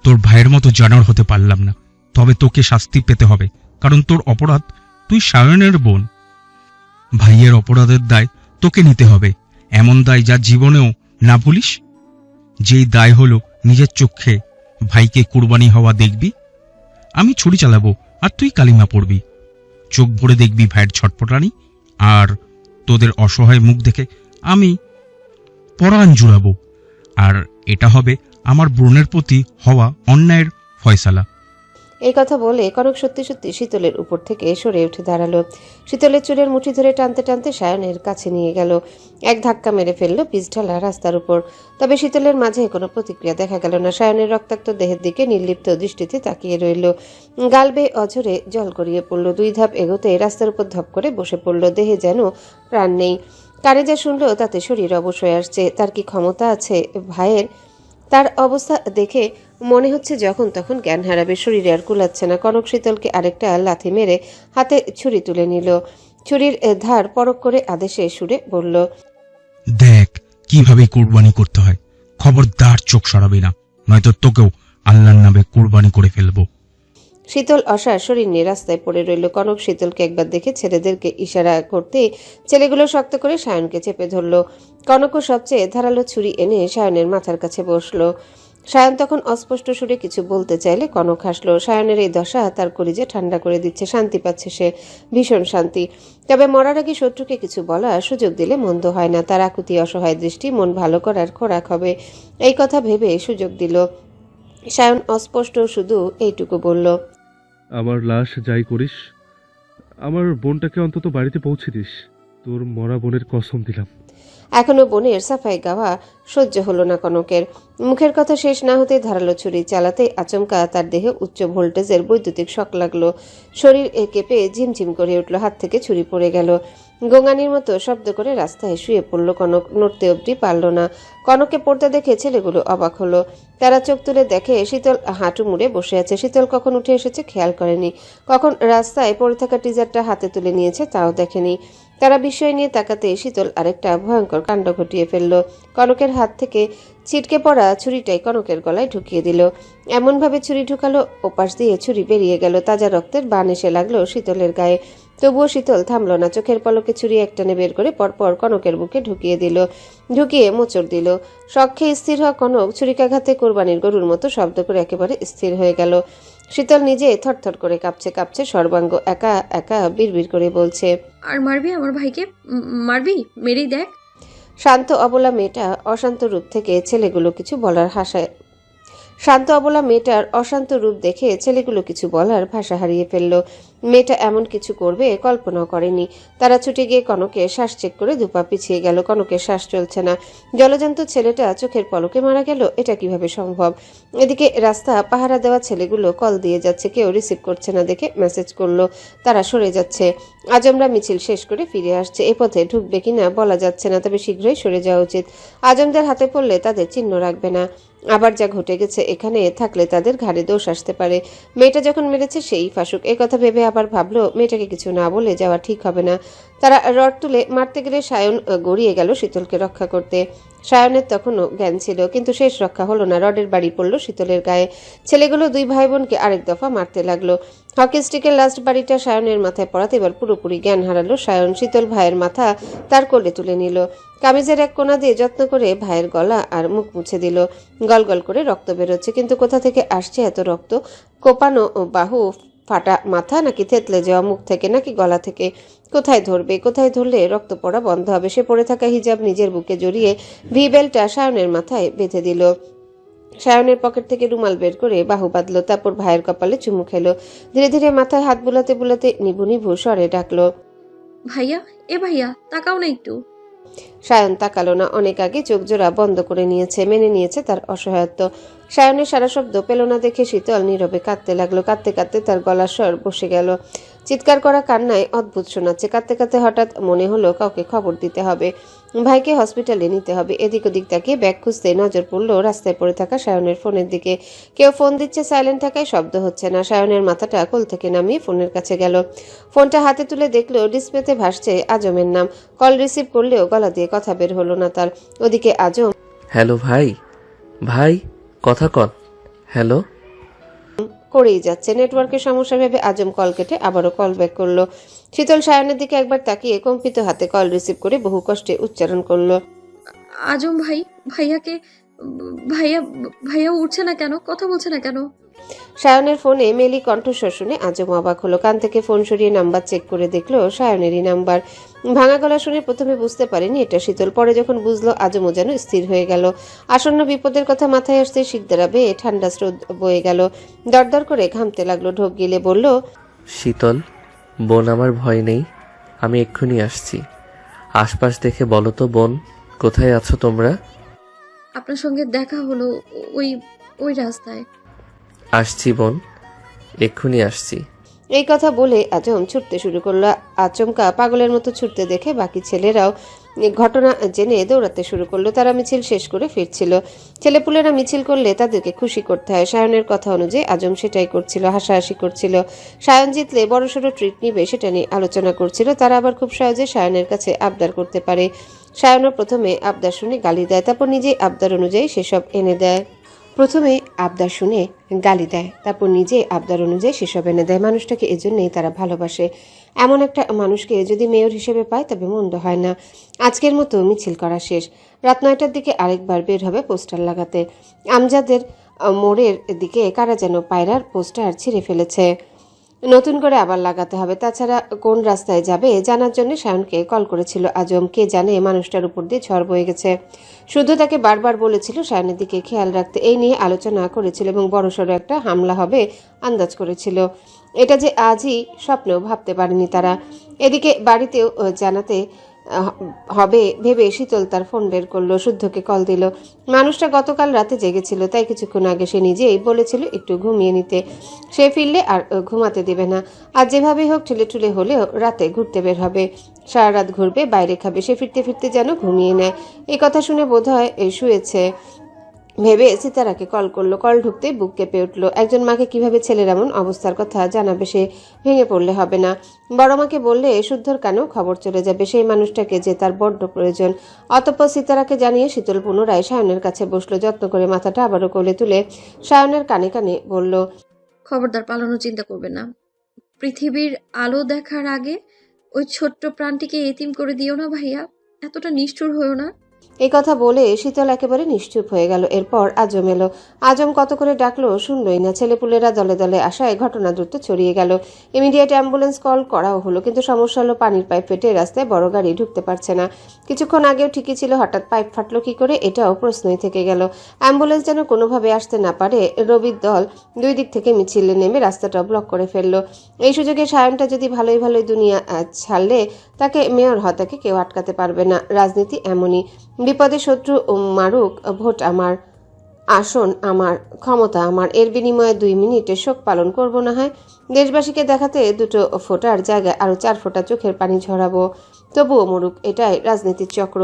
তোর ভাইয়ের মতো জানোয়ার হতে পারলাম না, তবে তোকে শাস্তি পেতে হবে, কারণ তোর অপরাধ, তুই সায়নের বোন। ভাইয়ের অপরাধের দায় তোকে নিতে হবে, এমন দায় যা জীবনেও না ভুলিস। যেই দায় হলো নিজের চোখে ভাইকে কুরবানি হওয়া দেখবি। আমি ছুরি চালাবো আর তুই কালিমা পড়বি। চোখ ভরে দেখবি ভাইয়ের ছটপটানি, আর তোদের অসহায় মুখ দেখে আমি পরাণ জুড়াবো। আর এটা হবে আমার বোনের প্রতি হওয়া অন্যায়ের ফয়সালা। এই কথা বলে কনক সত্যি সত্যি শীতলের উপর থেকে সরে উঠে দাঁড়ালো। শীতলের চুলের মুঠি ধরে টানতে টানতে সায়নের কাছে নিয়ে গেল। এক ধাক্কা মেরে ফেললো পিচঢালা রাস্তার উপর। তবে শীতলের মাঝে কোনো প্রতিক্রিয়া দেখা গেল না। সায়নের রক্তাক্ত দেহের দিকে নির্লিপ্ত দৃষ্টিতে তাকিয়ে রইল। গাল বেয়ে অঝরে জল গড়িয়ে পড়ল। 2 ধাপ এগোতে রাস্তার উপর ধপ করে বসে পড়ল। দেহে যেন প্রাণ নেই। কানে যা শুনলো তাতে শরীর অবশ হয়ে আসছে। তার কি ক্ষমতা আছে ভাইয়ের? তার অবস্থা দেখে মনে হচ্ছে যখন তখন জ্ঞান হারাবে। শরীরে আর কুলাচ্ছে না। কনক শীতলকে আরেকটা লাথি মেরে হাতে ছুরি তুলে নিল। ছুরির ধার পরক করে আদেশে সুরে বলল, দেখ কিভাবে কুরবানি করতে হয়, খবরদার চোখ সরাবি না, নয়তো তোকেও আল্লাহর নামে কুরবানি করে ফেলবো। শীতল অসার শরীর নিয়ে রাস্তায় পড়ে রইল। কনক শীতলকে একবার দেখে ছেলেদেরকে ইশারা করতে ছেলেগুলো শক্ত করে সায়নকে চেপে ধরল। কনকও সবচেয়ে ধারালো ছুরি এনে সায়নের মাথার কাছে বসলো। সায়ন তখন অস্পষ্ট সুরে কিছু বলতে চাইলে কনক হাসলো। সায়নের এই দশা তার কলিজা ঠান্ডা করে দিচ্ছে। শান্তি পাচ্ছে সে, ভীষণ শান্তি। তবে মরার আগে শত্রুকে কিছু বলার সুযোগ দিলে মন্দ হয় না। তার আকুতি অসহায় দৃষ্টি মন ভালো করার খোরাক হবে, এই কথা ভেবে সুযোগ দিল। সায়ন অস্পষ্ট শুধু এইটুকু বলল, আমার লাশ যাই করিস, আমার বোনটাকে অন্তত বাড়িতে পৌঁছে দিস। তোর মরা বোনের কসম দিলাম। এখনো বোনের সাফাই গাওয়া সহ্য হলো না কনকের। মুখের কথা শেষ না হতে ধারালো ছুরি চালাতেই আচমকা তার দেহে উচ্চ ভোল্টেজের বৈদ্যুতিক শক লাগলো। শরীর কেঁপে ঝিমঝিম করে উঠল। হাত থেকে ছুরি পড়ে গেল। গোঙানির মতো শব্দ করে রাস্তায় শুয়ে পড়ল কনক। নড়তে অবধি পারল না। কনককে পড়তে দেখে ছেলেগুলো অবাক হলো। তারা চোখ তুলে দেখে শীতল হাঁটু মুড়ে বসে আছে। শীতল কখন উঠে এসেছে খেয়াল করেনি। কখন রাস্তায় পড়ে থাকা টিজারটা হাতে তুলে নিয়েছে তাও দেখেনি। তারা বিস্ময় নিয়ে তাকাতে শীতল আরেকটা ভয়ঙ্কর কাণ্ড ঘটিয়ে ফেলল। কনকের হাত থেকে ছিটকে পড়া ছুরিটাই কনকের গলায় ঢুকিয়ে দিল। এমনভাবে ছুরি ঢুকালো ওপাশ দিয়ে ছুরি বেরিয়ে গেল। তাজা রক্তের বান এসে লাগলো শীতলের গায়ে। তবুও শীতল থামল না। চোখের পলকে ছুরি একটানে বের করে পরপর কনকের বুকে ঢুকিয়ে মোচড় দিল। শখে স্থির হওয়া কনক ছুরিকাঘাতে কোরবানির গরুর মতো শব্দ করে একেবারে স্থির হয়ে গেল। শীতল নিজে থরথর করে কাঁপছে সর্বাঙ্গ। একা একা বিড়বিড় করে বলছে, আর মারবি আমার ভাইকে? মারবি? মেরেই দেখ। শান্ত অবলা মেয়েটা অশান্ত রূপ থেকে ছেলেগুলো কিছু বলার শান্ত অবলা মেয়েটার অশান্ত রূপ দেখে ছেলেগুলো কিছু বলার ভাষা হারিয়ে ফেলল। মেয়েটা এমন কিছু করবে কল্পনাও করেনি। তারা ছুটে গিয়ে কনকে শ্বাস চেক করে দুপা পিছিয়ে গেল। কনকের শ্বাস চলছে না। জলজন্ত ছেলেটা চোখের পলকে মারা গেল, এটা কিভাবে সম্ভব? এদিকে রাস্তা পাহারা দেওয়া ছেলেগুলো কল দিয়ে যাচ্ছে, কেউ রিসিভ করছে না দেখে মেসেজ করলো। তারা সরে যাচ্ছে। আজমরা মিছিল শেষ করে ফিরে আসছে। এ পথে ঢুকবে কিনা বলা যাচ্ছে না, তবে শীঘ্রই সরে যাওয়া উচিত। আজমদের হাতে পড়লে তাদের চিহ্ন রাখবে না। আবার যা ঘটে গেছে এখানে থাকলে তাদের ঘাড়ে দোষ আসতে পারে। মেয়েটা যখন মেরেছে সেই ফাঁসুক, এই কথা ভেবে আবার ভাবলো মেয়েটাকে কিছু না বলে যাওয়া ঠিক হবে না। তারা রড তুলে মারতে গেলে সায়ন গড়িয়ে গেল শীতলকে রক্ষা করতে। সায়নের তখনও জ্ঞান ছিল, কিন্তু শেষ রক্ষা হলো না। রডের বাড়ি পড়লো শীতলের গায়ে। ছেলেগুলো 2 ভাই বোনকে আরেক দফা মারতে লাগলো। হকি স্টিকের লাস্ট বাড়িটা সায়নের মাথায় পড়াতে এবার পুরোপুরি জ্ঞান হারালো সায়ন। শীতল ভাইয়ের মাথা তার কোলে তুলে নিল। কামিজের এক কোণা দিয়ে যত্ন করে ভাইয়ের গলা আর মুখ মুছে দিল। গলগল করে রক্ত বেরোচ্ছে, কিন্তু কোথা থেকে আসছে এত রক্ত? কোপানো বাহু, ফাটা মাথা, নাকি থেতলে যাওয়া মুখ থেকে, নাকি গলা থেকে? কোথায় ধরবে? কোথায় ধরলে রক্ত পড়া বন্ধ হবে? সে পড়ে থাকা হিজাব নিজের বুকে জড়িয়ে ভি বেলটা সায়নের মাথায় বেঁধে দিল। সায়নের পকেট থেকে রুমাল বের করে বাহু বাঁধলো। তারপর ভাইয়ের কপালে চুমু খেলো। ধীরে ধীরে মাথায় হাত বুলাতে বুলাতে নিভু নিভু স্বরে ডাকলো, ভাইয়া, এ ভাইয়া, তাকাও না একটু। সায়ন তাকালো না। অনেক আগে চোখ জোড়া বন্ধ করে নিয়েছে, মেনে নিয়েছে তার অসহায়ত্ব। সায়নের সারা শব্দ পেল না দেখে শীতল নীরবে কাঁদতে লাগলো। কাঁদতে কাঁদতে তার গলার স্বর বসে গেল। চিৎকার করা কান্নায় অদ্ভুত শোনাচ্ছে। কাঁদতে কাঁদতে হঠাৎ মনে হলো কাউকে খবর দিতে হবে, ভাইকে হসপিটালে নিতে হবে। এদিক ওদিক তাকিয়ে ব্যাগ খুঁজতে নজর পড়ল রাস্তায় পড়ে থাকা সায়নের ফোনের দিকে। কেউ ফোন দিচ্ছে, সাইলেন্ট থাকায় শব্দ হচ্ছে না। সায়নের মাথাটা কোল থেকে নামিয়ে ফোনের কাছে গেল। ফোনটা হাতে তুলে দেখলো ডিসপ্লেতে ভাসছে আজমের নাম। কল রিসিভ করলেও গলা দিয়ে কথা বের হলো না তার। ওদিকে আজম, হ্যালো ভাই, ভাই কথা কন। হ্যালো। করেই যাচ্ছে। নেটওয়ার্কের সমস্যা ভেবে আজম কল কেটে আবারও কল ব্যাক করলো। শীতল সায়নের দিকে একবার তাকিয়ে কম্পিত হাতে কল রিসিভ করে বহু কষ্টে উচ্চারণ করলো। আজম ভাই, ভাইয়াকে, ভাইয়া, ভাইয়া উঠছে না কেন, কথা বলছে না কেন? সায়নের ফোনে মেলি কণ্ঠস্বর শুনে আজম অবাক হলো। কান থেকে ফোন সরিয়ে নাম্বার চেক করে দেখলো সায়নেরই নাম্বার। ভাঙা গলা শুনে প্রথমে বুঝতে পারেনি এটা শীতল, পরে যখন বুঝলো আজমও যেন স্থির হয়ে গেল। আসন্ন বিপদের কথা মাথায় আসতে শিকদারা বেয়ে ঠান্ডা স্রোত বয়ে গেল। দরদর করে ঘামতে লাগলো। ঢোক গিলে বলল, শীতল বোন, আমার ভয় নেই, আমি এক্ষুনি আসছি। আশপাশ দেখে বলো তো বোন, কোথায় আছো তোমরা? আপনার সঙ্গে দেখা হলো ওই ওই রাস্তায়। আসছি বোন, এক্ষুনি আসছি। এই কথা বলে আজম ছুটতে শুরু করলো। আচমকা পাগলের মতো ছুটতে দেখে বাকি ছেলেরাও ঘটনা জেনে দৌড়াতে শুরু করলো। তারা মিছিল শেষ করে ফিরছিল। ছেলেপুলেরা মিছিল করলে তাদেরকে খুশি করতে হয়। সায়নের কথা অনুযায়ী আজম সেটাই করছিল, হাসাহাসি করছিল। সায়ন জিতলে বড়সড় ট্রিট নিবে সেটা নিয়ে আলোচনা করছিল। তারা আবার খুব সহজে সায়নের কাছে আবদার করতে পারে। সায়নও প্রথমে আবদার শুনে গালি দেয়, তারপর নিজেই আবদার অনুযায়ী সেসব এনে দেয়। প্রথমে আবদার শুনে গালি দেয়, তারপর নিজে আবদার অনুযায়ী সেসব এনে দেয়। মানুষটাকে এজন্যই তারা ভালোবাসে। এমন একটা মানুষকে যদি মেয়র হিসেবে পায় তবে মন্দ হয় না। আজকের মতো মিছিল করা শেষ। রাত 9টার দিকে আরেকবার বের হবে পোস্টার লাগাতে। আমজাদের মোড়ের দিকে কারা যেন পায়রার পোস্টার ছিঁড়ে ফেলেছে, নতুন করে আবার লাগাতে হবে। তাছাড়া কোন রাস্তায় যাবে জানার জন্য সায়নকে কল করেছিল আজম। কে জানে মানুষটার উপর দিয়ে ঝড় বয়ে গেছে। শুদ্ধ তাকে বারবার বলেছিল সায়নের দিকে খেয়াল রাখতে। এই নিয়ে আলোচনা করেছিল এবং বড়সড় একটা হামলা হবে আন্দাজ করেছিল। এটা যে আজই স্বপ্নেও ভাবতে পারেনি তারা। এদিকে বাড়িতেও জানাতে হবে ভেবে শীতল তার ফোন বের করলো, শুদ্ধকে কল দিল। মানুষটা গতকাল রাতে জেগেছিল, তাই কিছুক্ষণ আগে সে নিজেই বলেছিল একটু ঘুমিয়ে নিতে। সে ফিরলে আর ঘুমাতে দেবে না। আর যেভাবেই হোক ঠেলে ঠুলে হলেও রাতে ঘুরতে বের হবে, সারা রাত ঘুরবে, বাইরে খাবে। সে ফিরতে ফিরতে যেন ঘুমিয়ে নেয়। এই কথা শুনে বোধহয় শুয়েছে ভেবে সিতারাকে কল করলো। কল ঢুকতে বুক কেঁপে উঠলো। একজন মাকে কিভাবে ছেলের এমন অবস্থার কথা জানাবে সে? ভেঙে পড়লে হবে না। বড় মাকে বললে শুদ্ধর কানেও খবর চলে যাবে, সেই মানুষটাকে যে তার বড্ড প্রয়োজন। অতঃপর সিতারাকে জানিয়ে শীতল পুনরায় সায়নের কাছে বসলো। যত্ন করে মাথাটা আবারও কোলে তুলে সায়নের কানে কানে বলল, খবরদার পালানোর চিন্তা করবেন না। পৃথিবীর আলো দেখার আগে ওই ছোট্ট প্রাণটিকে এতিম করে দিও না ভাইয়া, এতটা নিষ্ঠুর হয়েও না। এই কথা বলে শীতল একেবারে নিশ্চুপ হয়ে গেল। এরপর আজম এলো। আজম কত করে ডাকলো শুনলই না। ছেলেপুলেরা দলে দলে আসায় ঘটনা দ্রুত ছড়িয়ে গেল। ইমিডিয়েট অ্যাম্বুলেন্স কল করাও হলো, কিন্তু সমস্যা হলো পানির পাইপ ফেটে রাস্তায় বড় গাড়ি ঢুকতে পারছে না। কিছুক্ষণ আগেও ঠিকই ছিল, হঠাৎ পাইপ ফাটলো কি করে এটাও প্রশ্নই থেকে গেল। অ্যাম্বুলেন্স যেন কোনোভাবে আসতে না পারে। রবির দল দুই দিক থেকে মিছিলে নেমে রাস্তাটা ব্লক করে ফেললো। এই সুযোগে সায়নটা যদি ভালোই ভালোই দুনিয়া ছাড়লে তাকে মেয়র হওয়া তাকে কেউ আটকাতে পারবে না। রাজনীতি এমনই, বিপদে শত্রু মারুক, ভোট আমার, আসন আমার, ক্ষমতা আমার, এর বিনিময়ে 2 মিনিটে শোক পালন করব না হয়। দেশবাসীকে দেখাতে 2 ফোঁটার জায়গায় আরো 4 ফোঁটা চোখের পানি ঝরাবো, তবুও মরুক। এটাই রাজনীতির চক্র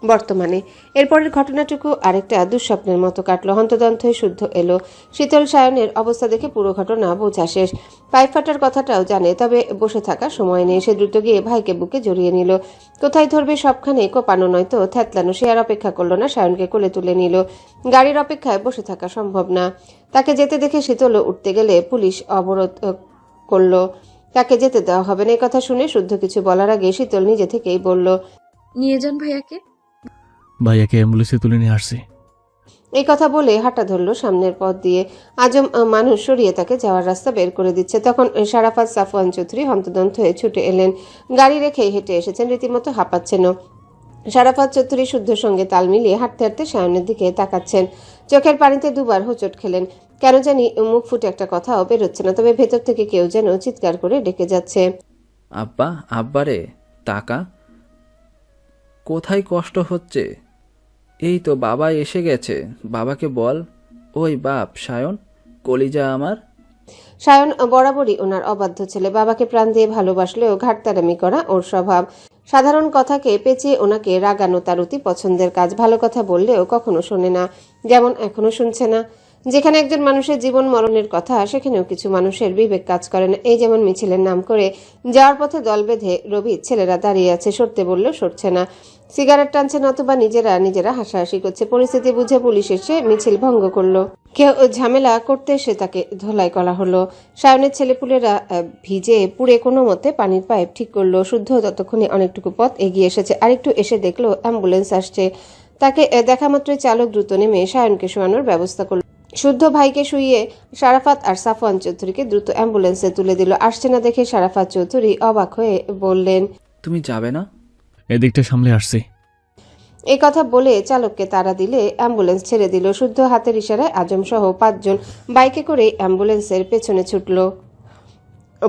বর্তমানে। এরপরের ঘটনাটুকু আরেকটা দুঃস্বপ্নের মতো কাটলো। হন্তদন্ত হয়ে শুদ্ধ এলো। শীতল সায়নের অবস্থা দেখে পুরো ঘটনা বোঝা শেষ। পাইপ ফাটার কথাটাও জানে, তবে বসে থাকার সময় নেই। সে দ্রুত গিয়ে ভাইকে বুকে জড়িয়ে নিল। কোথায় ধরবে সবখানে কোপানো নয়তো থ্যাতলানো। সে আর অপেক্ষা করলো না, সায়নকে কোলে তুলে নিল। গাড়ির অপেক্ষায় বসে থাকা সম্ভব না। তাকে যেতে দেখে শীতলও উঠতে গেলে পুলিশ অবরোধ করলো। তাকে যেতে দেওয়া হবে না। এই কথা শুনে শুদ্ধ কিছু বলার আগে শীতল নিজে থেকেই বলল, নিয়ে যান ভাইয়াকে। ভাইয়াকে অ্যাম্বুলেন্সে তুলে নিয়ে আসছি। এই কথা বলে হাঁটা ধরল সামনের পথ দিয়ে। আজম মানুষ সরিয়ে তাকে যাওয়ার রাস্তা বের করে দিচ্ছে। তখন শারাফাত সাফওয়ান চৌধুরী হন্তদন্ত হয়ে ছুটে এলেন। গাড়ি রেখেই হেঁটে এসেছেন, রীতিমতো হাঁপাচ্ছেন। শারাফাত চৌধুরী শুদ্ধর সঙ্গে তাল মিলিয়ে হাঁটতে হাঁটতে সায়নের দিকে তাকাচ্ছেন। চোখের পানিতে দুবার হোঁচট খেলেন। কেন জানি মুখ ফুটে একটা কথাও বেরোচ্ছে না, তবে ভেতর থেকে কেউ যেন চিৎকার করে ডেকে যাচ্ছে, আব্বা, আব্বারে তাকা, কোথায় কষ্ট হচ্ছে? এই তো বাবা এসে গেছে, বাবাকে বল। ওই বাপ সায়ন, কলিজা আমার। সায়ন বরাবরই ওনার অবাধ্য ছেলে। বাবাকে প্রাণ দিয়ে ভালোবাসলেও ঘাটতারামি করা ওর স্বভাব। সাধারণ কথাকে পেঁচিয়ে ওনাকে রাগানো তার অতি পছন্দের কাজ। ভালো কথা বললেও কখনো শোনে না, যেমন এখনো শুনছে না। যেখানে একজন মানুষের জীবন মরণের কথা, সেখানেও কিছু মানুষের বিবেক কাজ করে না। এই যেমন মিছিলের নাম করে যাওয়ার পথে দল বেঁধে রবির ছেলেরা দাঁড়িয়ে আছে, সরতে বললেও সরছে না, সিগারেট টানছে, নতুবা নিজেরা হাসাহাসি করছে। পরিস্থিতি বুঝে পুলিশ এসে মিছিল ভঙ্গ করলো। কেউ ঝামেলা করতে এসে তাকে ধোলাই করা হলো। সায়নের ছেলেপুলেরা ভিজে পুড়ে কোনো মতে পানির পাইপ ঠিক করলো। শুদ্ধ ততক্ষণে অনেকটুকু পথ এগিয়ে এসেছে। আরেকটু এসে দেখলো অ্যাম্বুলেন্স আসছে। তাকে দেখা মাত্রই চালক দ্রুত নেমে সায়নকে শোয়ানোর ব্যবস্থা করলো। শুদ্ধ ভাইকে শুইয়ে শারাফাত আর সাফওয়ান চৌধুরীকে দ্রুত অ্যাম্বুলেন্সে তুলে দিল। আসছে না দেখে শারাফাত চৌধুরী অবাক হয়ে বললেন, তুমি যাবে না? এদিকটা সামলে আসছি। এই কথা বলে চালককে তাড়া দিলে অ্যাম্বুলেন্স ছেড়ে দিল। শুদ্ধ হাতের ইশারায় আজম সহ 5 জন বাইকে করে অ্যাম্বুলেন্সের পেছনে ছুটল।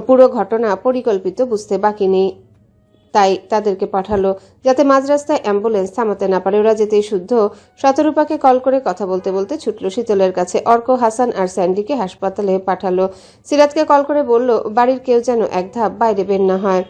পুরো ঘটনা পরিকল্পিত, বুঝতে বাকি নেই, তাই তাদেরকে পাঠালো যাতে মাঝ রাস্তায় অ্যাম্বুলেন্স থামাতে না পারে। ওরা যেতেই শুদ্ধ শতরূপাকে কল করে কথা বলতে বলতে ছুটল শীতলের কাছে। অর্ক, হাসান আর স্যান্ডিকে হাসপাতালে পাঠালো। সিরাতকে কল করে বলল বাড়ির কেউ যেন এক ধাপ বাইরে বের না হয়।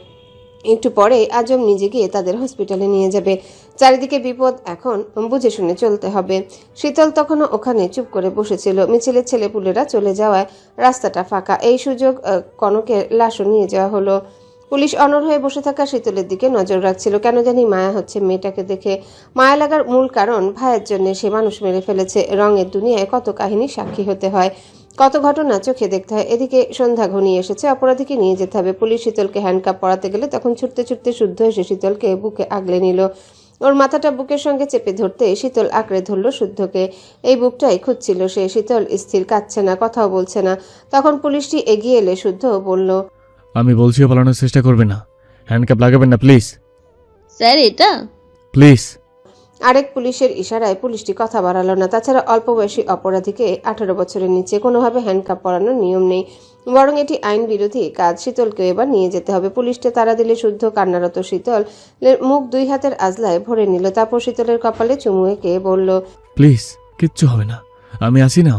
একটু পরে আজম নিজে গিয়ে তাদের হসপিটালে নিয়ে যাবে। চারিদিকে বিপদ, এখন বুঝে শুনে চলতে হবে। শীতল তখনও ওখানে চুপ করে বসেছিল। মিছিলের ছেলেপুলেরা চলে যাওয়ায় রাস্তাটা ফাঁকা। এই সুযোগ কনকের লাশও নিয়ে যাওয়া হলো। পুলিশ অনড় হয়ে বসে থাকা শীতলের দিকে নজর রাখছিল। কেন জানি মায়া হচ্ছে মেয়েটাকে দেখে। মায়া লাগার মূল কারণ ভাইয়ের জন্য সে মানুষ মেরে ফেলেছে। রঙের দুনিয়ায় কত কাহিনী সাক্ষী হতে হয়, কত ঘটনা চোখে দেখতে হয়। এদিকে সন্ধ্যা ঘনিয়ে এসেছে, অপরাধীকে নিয়ে যেতে হবে। পুলিশ শীতলকে হ্যান্ডকাপ পরাতে গেলে তখন ছুটতে ছুটতে শুদ্ধ এসে শীতলকে বুকে আগলে নিল। ওর মাথাটা বুকের সঙ্গে চেপে ধরতে শীতল আঁকড়ে ধরল শুদ্ধকে। এই বুকটাই খুঁজছিল সে। শীতল স্থির, কাঁদছে না, কথাও বলছে না। তখন পুলিশটি এগিয়ে এলে শুদ্ধ বলল, আমি বলছিও পালানোর চেষ্টা করবে না, হ্যান্ডকাপ লাগাবেন না প্লিজ, স্যার এটা প্লিজ। আরেক পুলিশের ইশারায় পুলিশটি কথা বাড়ালো না। তাছাড়া অল্প বয়সী অপরাধীকে 18 বছরের নিচে কোনোভাবে হ্যান্ডকাপ পরানোর নিয়ম নেই, বরং এটি আইন বিরোধী কাজ। শীতলকেও এবার নিয়ে যেতে হবে। পুলিশকে তাড়া দিলে শুদ্ধ কান্নারত শীতল মুখ 2 হাতের আজলায় ভরে নিল। তারপর শীতলের কপালে চুমু এঁকে বলল, প্লিজ, কিচ্ছু হবে না, আমি আছি না।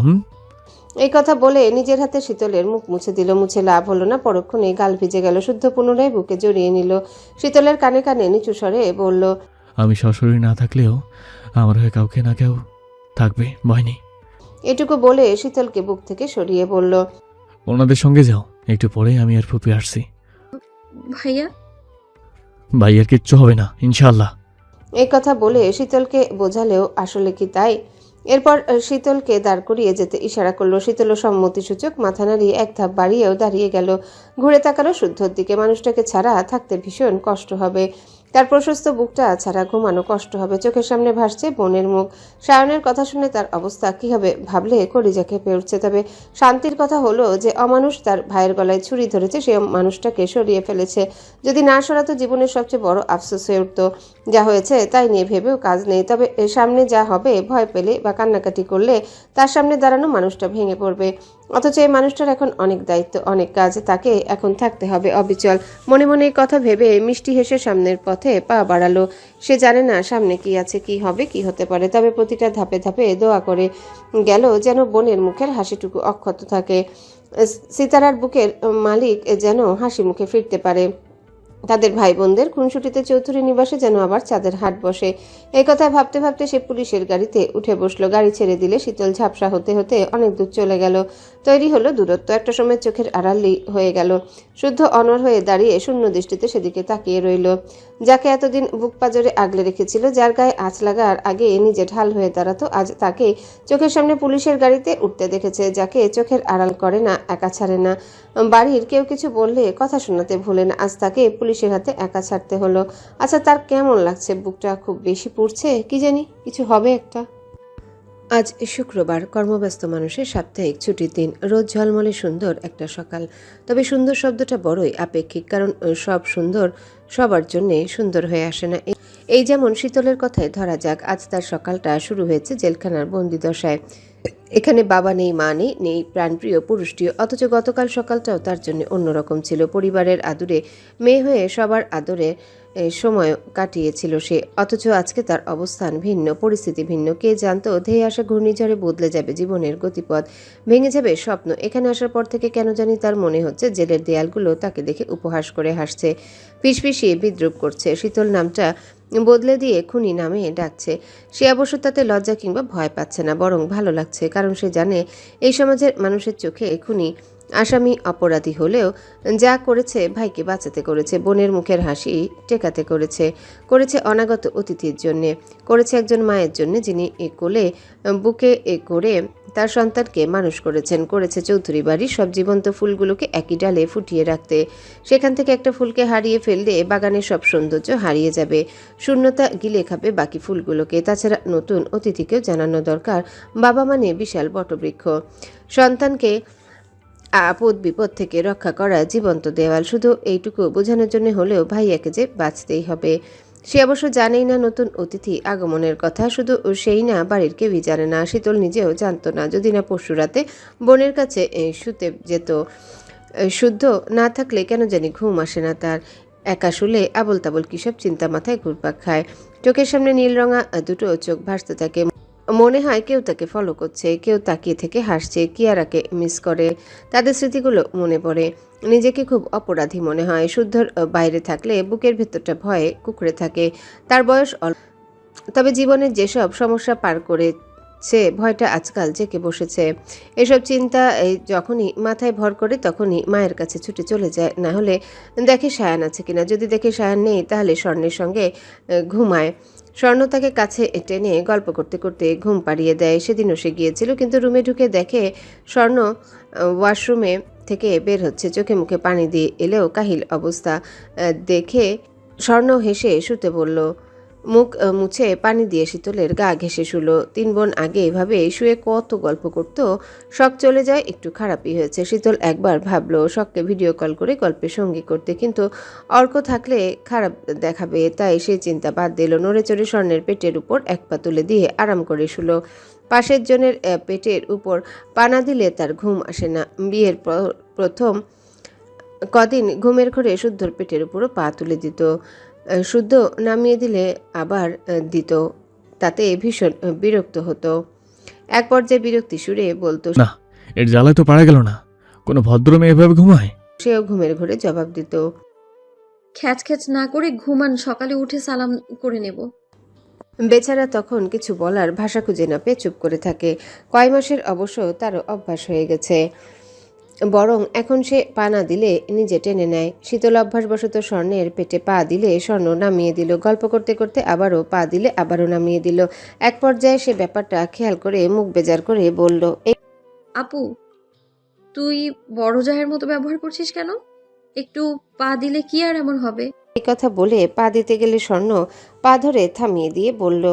এই কথা বলে নিজের হাতে শীতলের মুখ মুছে দিল। মুছে লাভ হলো না, পরক্ষণে গাল ভিজে গেল। শুদ্ধ পুনরায় বুকে জড়িয়ে নিল। শীতলের কানে কানে নিচু স্বরে বলল, আমি সশরীর না থাকলেও আমার হয়ে কাউকে না কেউ থাকবে, ভয় নেই। এটুকু বলে শীতলকে বুক থেকে সরিয়ে বলল, ওনাদের সঙ্গে যাও, একটু পরে আমি আর ফুপি আসছি। ভাইয়া? ভাইয়ের কিচ্ছু হবে না ইনশাল্লাহ। এই কথা বলে শীতলকে বোঝালেও আসলে কি তাই? এরপর শীতলকে দাঁড় করিয়ে যেতে ইশারা করলো। শীতল সম্মতিসূচক মাথা নাড়িয়ে এক ধাপ বাড়িয়েও দাঁড়িয়ে গেল। ঘুরে তাকালো শুদ্ধর দিকে। মানুষটাকে ছাড়া থাকতে ভীষণ কষ্ট হবে। তার প্রশস্ত বুকটা ছাড়া ঘুমানো কষ্ট হবে। চোখের সামনে ভাসছে বোনের মুখ। সায়নের কথা শুনে তার অবস্থা কি হবে ভাবলে কলিজা কেঁপে উঠছে। তবে শান্তির কথা হলো যে অমানুষ তার ভাইয়ের গলায় ছুরি ধরেছে, সে মানুষটাকে সরিয়ে ফেলেছে। যদি না সরাতো জীবনের সবচেয়ে বড় আফসোস হয়ে উঠত। যা হয়েছে তাই নিয়ে ভেবেও কাজ নেই। তবে সামনে যা হবে ভয় পেলে বা কান্নাকাটি করলে তার সামনে দাঁড়ানো মানুষটা ভেঙে পড়বে। অথচ এই মানুষটার এখন অনেক দায়িত্ব, অনেক কাজ, তাকে এখন থাকতে হবে অবিচল। মনে মনে এই কথা ভেবে মিষ্টি হেসে সামনের পথে পা বাড়ালো। সে জানে না সামনে কি আছে, কি হবে, কি হতে পারে। তবে প্রতিটা ধাপে ধাপে দোয়া করে গেল যেন বোনের মুখের হাসিটুকু অক্ষত থাকে। সিতারার বুকের মালিক যেন হাসি মুখে ফিরতে পারে। তাদের ভাই বোনদের খুনসুটিতে চৌধুরী নিবাসে যেন আবার চাঁদের হাট বসে। এই কথা ভাবতে ভাবতে সে পুলিশের গাড়িতে উঠে বসলো। গাড়ি ছেড়ে দিলে শীতল ঝাপসা হতে হতে অনেক দূর চলে গেল। তৈরি হলো দূরত্ব। একটা সময় চোখের আড়ালি হয়ে গেল। শুদ্ধ অনড় হয়ে দাঁড়িয়ে শূন্য দৃষ্টিতে সেদিকে তাকিয়ে রইল। যাকে এতদিন বুক পাজরে আগলে রেখেছিল, যার গায়ে আঁচ লাগার আগে নিজে ঢাল হয়ে দাঁড়াতো, আজ তাকে চোখের সামনে পুলিশের গাড়িতে উঠতে দেখেছে। যাকে চোখের আড়াল করে না, একা ছাড়ে না, বাড়ির কেউ কিছু বললে কথা শোনাতে ভুলে না, আজ তাকে পুলিশের হাতে একা ছাড়তে হলো। আচ্ছা, তার কেমন লাগছে? বুকটা খুব বেশি পুড়ছে? কি জানি কিছু হবে একটা। আজ শুক্রবার, কর্মব্যস্ত মানুষের সাপ্তাহিক ছুটির দিন। রোজ ঝলমলে সুন্দর একটা সকাল। তবে সুন্দর শব্দটা বড়ই আপেক্ষিক, কারণ সব সুন্দর সবার জন্যে সুন্দর হয়ে আসে না। এই যেমন শীতলের কথায় ধরা যাক, আজ তার সকালটা শুরু হয়েছে জেলখানার বন্দি দশায়। এখানে বাবা নেই, মা নেই, নেই প্রাণপ্রিয় পুরুষটিও। অথচ গতকাল সকালটাও তার জন্য অন্যরকম ছিল। পরিবারের আদরে মেয়ে হয়ে সবার আদরে সময় কাটিয়েছিল সে। অথচ আজকে তার অবস্থান ভিন্ন, পরিস্থিতি ভিন্ন। কে জানতো ধেয়ে আসা ঘূর্ণিঝড়ে বদলে যাবে জীবনের গতিপথ, ভেঙে যাবে স্বপ্ন। এখানে আসার পর থেকে কেন জানি তার মনে হচ্ছে জেলের দেয়ালগুলো তাকে দেখে উপহাস করে হাসছে, ফিসফিসিয়ে বিদ্রুপ করছে। শীতল নামটা বদলে দিয়ে খুনি নামে ডাকছে। সে অবশ্য তাতে লজ্জা কিংবা ভয় পাচ্ছে না, বরং ভালো লাগছে, কারণ সে জানে এই সমাজের মানুষের চোখে খুনি আসামি অপরাধী হলেও যা করেছে ভাইকে বাঁচাতে করেছে, বোনের মুখের হাসি টেকাতে করেছে অনাগত অতিথির জন্যে, করেছে একজন মায়ের জন্য যিনি কোলে বুকে করে তার সন্তানকে মানুষ করেছে চৌধুরী বাড়ির সব জীবন্ত ফুলগুলোকে একই ডালে ফুটিয়ে রাখতে। সেখান থেকে একটা ফুলকে হারিয়ে ফেললে বাগানের সব সৌন্দর্য হারিয়ে যাবে, শূন্যতা গিলে খাবে বাকি ফুলগুলোকে। তাছাড়া নতুন অতিথিকেও জানানো দরকার বাবা মানে বিশাল বটবৃক্ষ, সন্তানকে আপদ বিপদ থেকে রক্ষা করা জীবন্ত দেওয়াল। শুধু এইটুকু বোঝানোর জন্য হলেও ভাইয়াকে যে বাঁচতেই হবে। সে অবশ্য জানেই না নতুন অতিথি আগমনের কথা, শুধু সেই না, বাড়ির কেউই জানে না। শীতল নিজেও জানতো না, যদি না পরশু রাতে বোনের কাছে শুতে যেত। শুদ্ধ না থাকলে কেন জানি ঘুম আসে না তার। একা শুলে আবল তাবল কিসব চিন্তা মাথায় ঘুরপাক খায়। চোখের সামনে নীলরঙা দুটো চোখ ভাসতে থাকে, মনে হয় কেউ তাকে ফলো করছে, কেউ তাকিয়ে থেকে হাসছে, কিয়ারাকে মিস করে। তাদের স্মৃতিগুলো মনে পড়ে, নিজেকে খুব অপরাধী মনে হয়। শুদ্ধর বাইরে থাকলে বুকের ভেতরটা ভয়ে কুকড়ে থাকে। তার বয়স অল্প, তবে জীবনের যেসব সমস্যা পার করেছে ভয়টা আজকাল জেঁকে বসেছে। এসব চিন্তা যখনই মাথায় ভর করে তখনই মায়ের কাছে ছুটে চলে যায়, না হলে দেখে সায়ান আছে কিনা। যদি দেখে সায়ান নেই তাহলে স্বর্ণের সঙ্গে ঘুমায়। স্বর্ণ তাকে কাছে টেনে গল্প করতে করতে ঘুম পাড়িয়ে দেয়। সেদিনও সে গিয়েছিল, কিন্তু রুমে ঢুকে দেখে স্বর্ণ ওয়াশরুমে থেকে বের হচ্ছে, চোখে মুখে পানি দিয়ে এলেও কাহিল অবস্থা দেখে স্বর্ণ হেসে শুতে বলল। মুখ মুছে পানি দিয়ে শীতলের গা ঘেঁষে শুলো। 3 বোন আগে এভাবে শুয়ে কত গল্প করত, শখ চলে যায় একটু খারাপই হয়েছে। শীতল একবার ভাবলো শখকে ভিডিও কল করে গল্পের সঙ্গী করতে, কিন্তু অর্ক থাকলে খারাপ দেখাবে, তাই সেই চিন্তা বাদ দিল। নড়ে চড়ে স্বর্ণের পেটের উপর এক পা তুলে দিয়ে আরাম করে শুলো। পাশের জনের পেটের উপর পানা দিলে তার ঘুম আসে না। বিয়ের প্রথম কদিন ঘুমের ঘরে শুদ্ধর পেটের উপরও পা তুলে দিত, শুদ্ধ নামিয়ে দিলে আবার দিত, তাতে ভীষণ বিরক্ত হতো। এক পর্যায়ে বিরক্তি সুরে বলতো, না, এর জ্বালায় তো পারা গেল না। কোনো ভদ্র মেয়ে এভাবে ঘুমায়? সেও ঘুমের ঘরে জবাব দিত, খ্যাচ খ্যাচ না করে ঘুমান, সকালে উঠে সালাম করে নেব। বেচারা তখন কিছু বলার ভাষা খুঁজে না পেয়ে চুপ করে থাকে। কয় মাসের অবশ্য তারও অভ্যাস হয়ে গেছে, বরং এখন সে পা না দিলে নিজে টেনে নেয়। শীতল অভ্যাসবশত স্বর্ণের পেটে পা দিলে স্বর্ণ নামিয়ে দিল, গল্প করতে করতে আবারও পা দিলে আবারও নামিয়ে দিল। এক পর্যায়ে সে ব্যাপারটা খেয়াল করে মুখ বেজার করে বলল, আপু, তুই বড় জায়ের মতো ব্যবহার করছিস কেন? একটু পা দিলে কি আর এমন হবে? এই কথা বলে পা দিতে গেলে স্বর্ণ পা ধরে থামিয়ে দিয়ে বলল,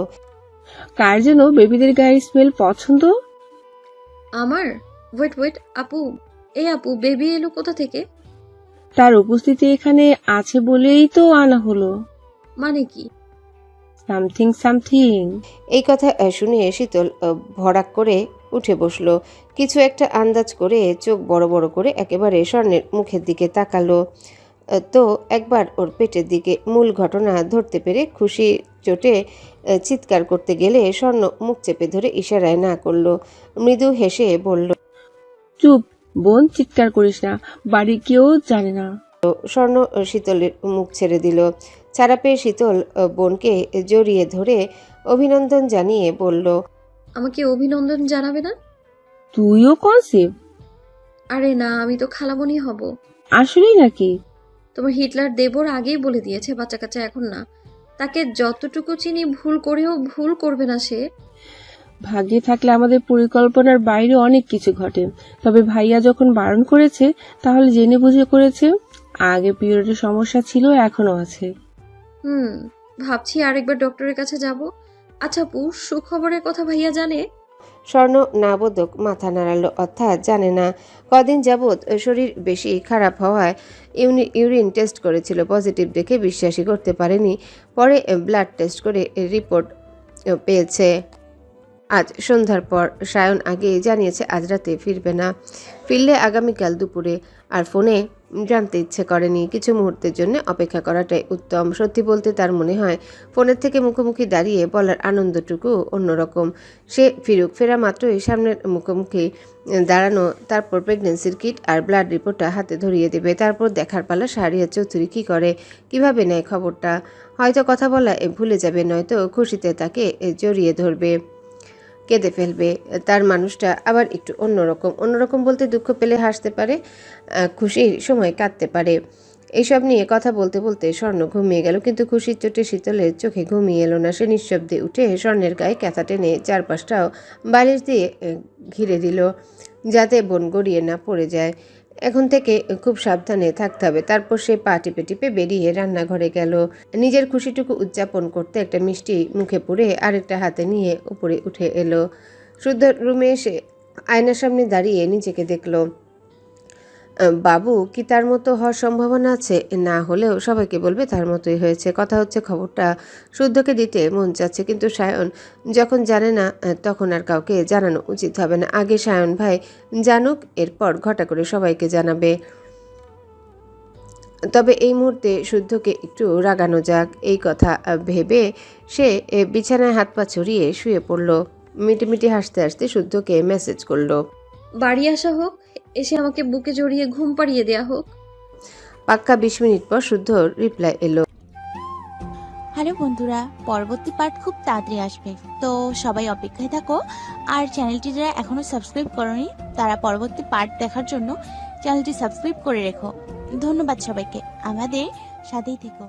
কার যেন বেবিদের গায়ের স্মেল পছন্দ। আমার? ওয়েট আপু, এই আপু, বেবি এলো কোথা থেকে? তার উপস্থিতি এখানে আছে বলেই তো আনা হলো। মানে কি? সামথিং। এই কথা শুনে শীতল ভড়াক করে উঠে বসলো। কিছু একটা আন্দাজ করে চোখ বড় বড় করে একেবারে স্বর্ণের মুখের দিকে তাকালো। তো একবার ওর পেটের দিকে। মূল ঘটনা ধরতে পেরে খুশি চোটে চিৎকার করতে গেলে স্বর্ণ মুখ চেপে ধরে ইশারায় না করলো। মৃদু হেসে বলল, চুপ বোন, চিৎকার করিস না, বাড়ি কেউ জানে না। স্বর্ণ শীতলের মুখ ছেড়ে দিল। ছাড়া পেয়ে শীতল বোনকে জড়িয়ে ধরে অভিনন্দন জানিয়ে বলল, আমাকে অভিনন্দন জানাবে না? তুইও কনসেপ্ট? আরে না, আমি তো খালামণি হব। আসলেই নাকি? তোমার হিটলার দেবর আগেই বলে দিয়েছে বাচ্চা কাচ্চা এখন না। তাকে যতটুকু চিনি ভুল করেও ভুল করবে না সে। ভাগ্যে থাকলে আমাদের পরিকল্পনার বাইরে অনেক কিছু ঘটে, তবে ভাইয়া যখন বারণ করেছে তাহলে জেনে বুঝে করেছে। আগে পিরিয়ডের সমস্যা ছিল, এখনো আছে। ভাবছি আরেকবার ডক্টরের কাছে যাব। আচ্ছা পু, সুখবরের কথা ভাইয়া জানে? স্বর্ণ নাবোধক মাথা নাড়ালো, অর্থাৎ জানে না। কদিন যাবৎ শরীর বেশি খারাপ হওয়ায় ইউরিন টেস্ট করেছিল, পজিটিভ দেখে বিশ্বাসই করতে পারেনি। পরে ব্লাড টেস্ট করে রিপোর্ট পেয়েছে আজ সন্ধ্যার পর। সায়ন আগেই জানিয়েছে আজ রাতে ফিরবে না, ফিরলে আগামীকাল দুপুরে। আর ফোনে জানতে ইচ্ছে করেনি। কিছু মুহূর্তের জন্য অপেক্ষা করাটাই উত্তম। সত্যি বলতে তার মনে হয় ফোনের থেকে মুখোমুখি দাঁড়িয়ে বলার আনন্দটুকু অন্যরকম। সে ফেরা মাত্রই সামনের মুখোমুখি দাঁড়ানো, তারপর প্রেগনেন্সির কিট আর ব্লাড রিপোর্টটা হাতে ধরিয়ে দেবে। তারপর দেখার পালা শাহরিয়ার চৌধুরী কী করে, কিভাবে নেয় খবরটা। হয়তো কথা বলা ভুলে যাবে, নয়তো খুশিতে তাকে জড়িয়ে ধরবে, কেঁদে ফেলবে। তার মানুষটা আবার একটু অন্যরকম বলতে দুঃখ পেলে হাসতে পারে, খুশির সময় কাঁদতে পারে। এইসব নিয়ে কথা বলতে বলতে স্বর্ণ ঘুমিয়ে গেল, কিন্তু খুশির চোটে শীতলের চোখে ঘুমিয়ে এলো না। সে নিঃশব্দে উঠে স্বর্ণের গায়ে ক্যাথা টেনে চারপাশটাও বালিশ দিয়ে ঘিরে দিল, যাতে বোন গড়িয়ে না পড়ে যায়। এখন থেকে খুব সাবধানে থাকতে হবে। তারপর সে পা টিপে টিপে বেরিয়ে রান্নাঘরে গেল। নিজের খুশিটুকু উদযাপন করতে একটা মিষ্টি মুখে পুরে আরেকটা হাতে নিয়ে উপরে উঠে এলো। শুদ্ধ রুমে এসে আয়নার সামনে দাঁড়িয়ে নিজেকে দেখল। বাবু কি তার মতো হওয়ার সম্ভাবনা আছে? না হলেও সবাইকে বলবে তার মতোই হয়েছে। কথা হচ্ছে খবরটা শুদ্ধকে দিতে মন চাচ্ছে, কিন্তু সায়ন যখন জানে না তখন আর কাউকে জানানো উচিত হবে না। আগে সায়ন ভাই জানুক, এরপর ঘটা করে সবাইকে জানাবে। তবে এই মুহূর্তে শুদ্ধকে একটু রাগানো যাক, এই কথা ভেবে সে বিছানায় হাত পা ছড়িয়ে শুয়ে পড়ল। মিটিমিটি হাসতে হাসতে শুদ্ধকে মেসেজ করলো। বাড়ি আসা হোক, এসে আমাকে বুকে জড়িয়ে ঘুম পাড়িয়ে দেয়া হোক। পাক্কা 20 মিনিট পর শুদ্ধর রিপ্লাই এলো। হ্যালো বন্ধুরা, পরবর্তী পার্ট খুব তাড়াতাড়ি আসবে, তো সবাই অপেক্ষায় থাকো। আর চ্যানেলটি যারা এখনো সাবস্ক্রাইব করোনি তারা পরবর্তী পার্ট দেখার জন্য চ্যানেলটি সাবস্ক্রাইব করে রেখো। ধন্যবাদ সবাইকে, আমাদের সাথেই থেকো।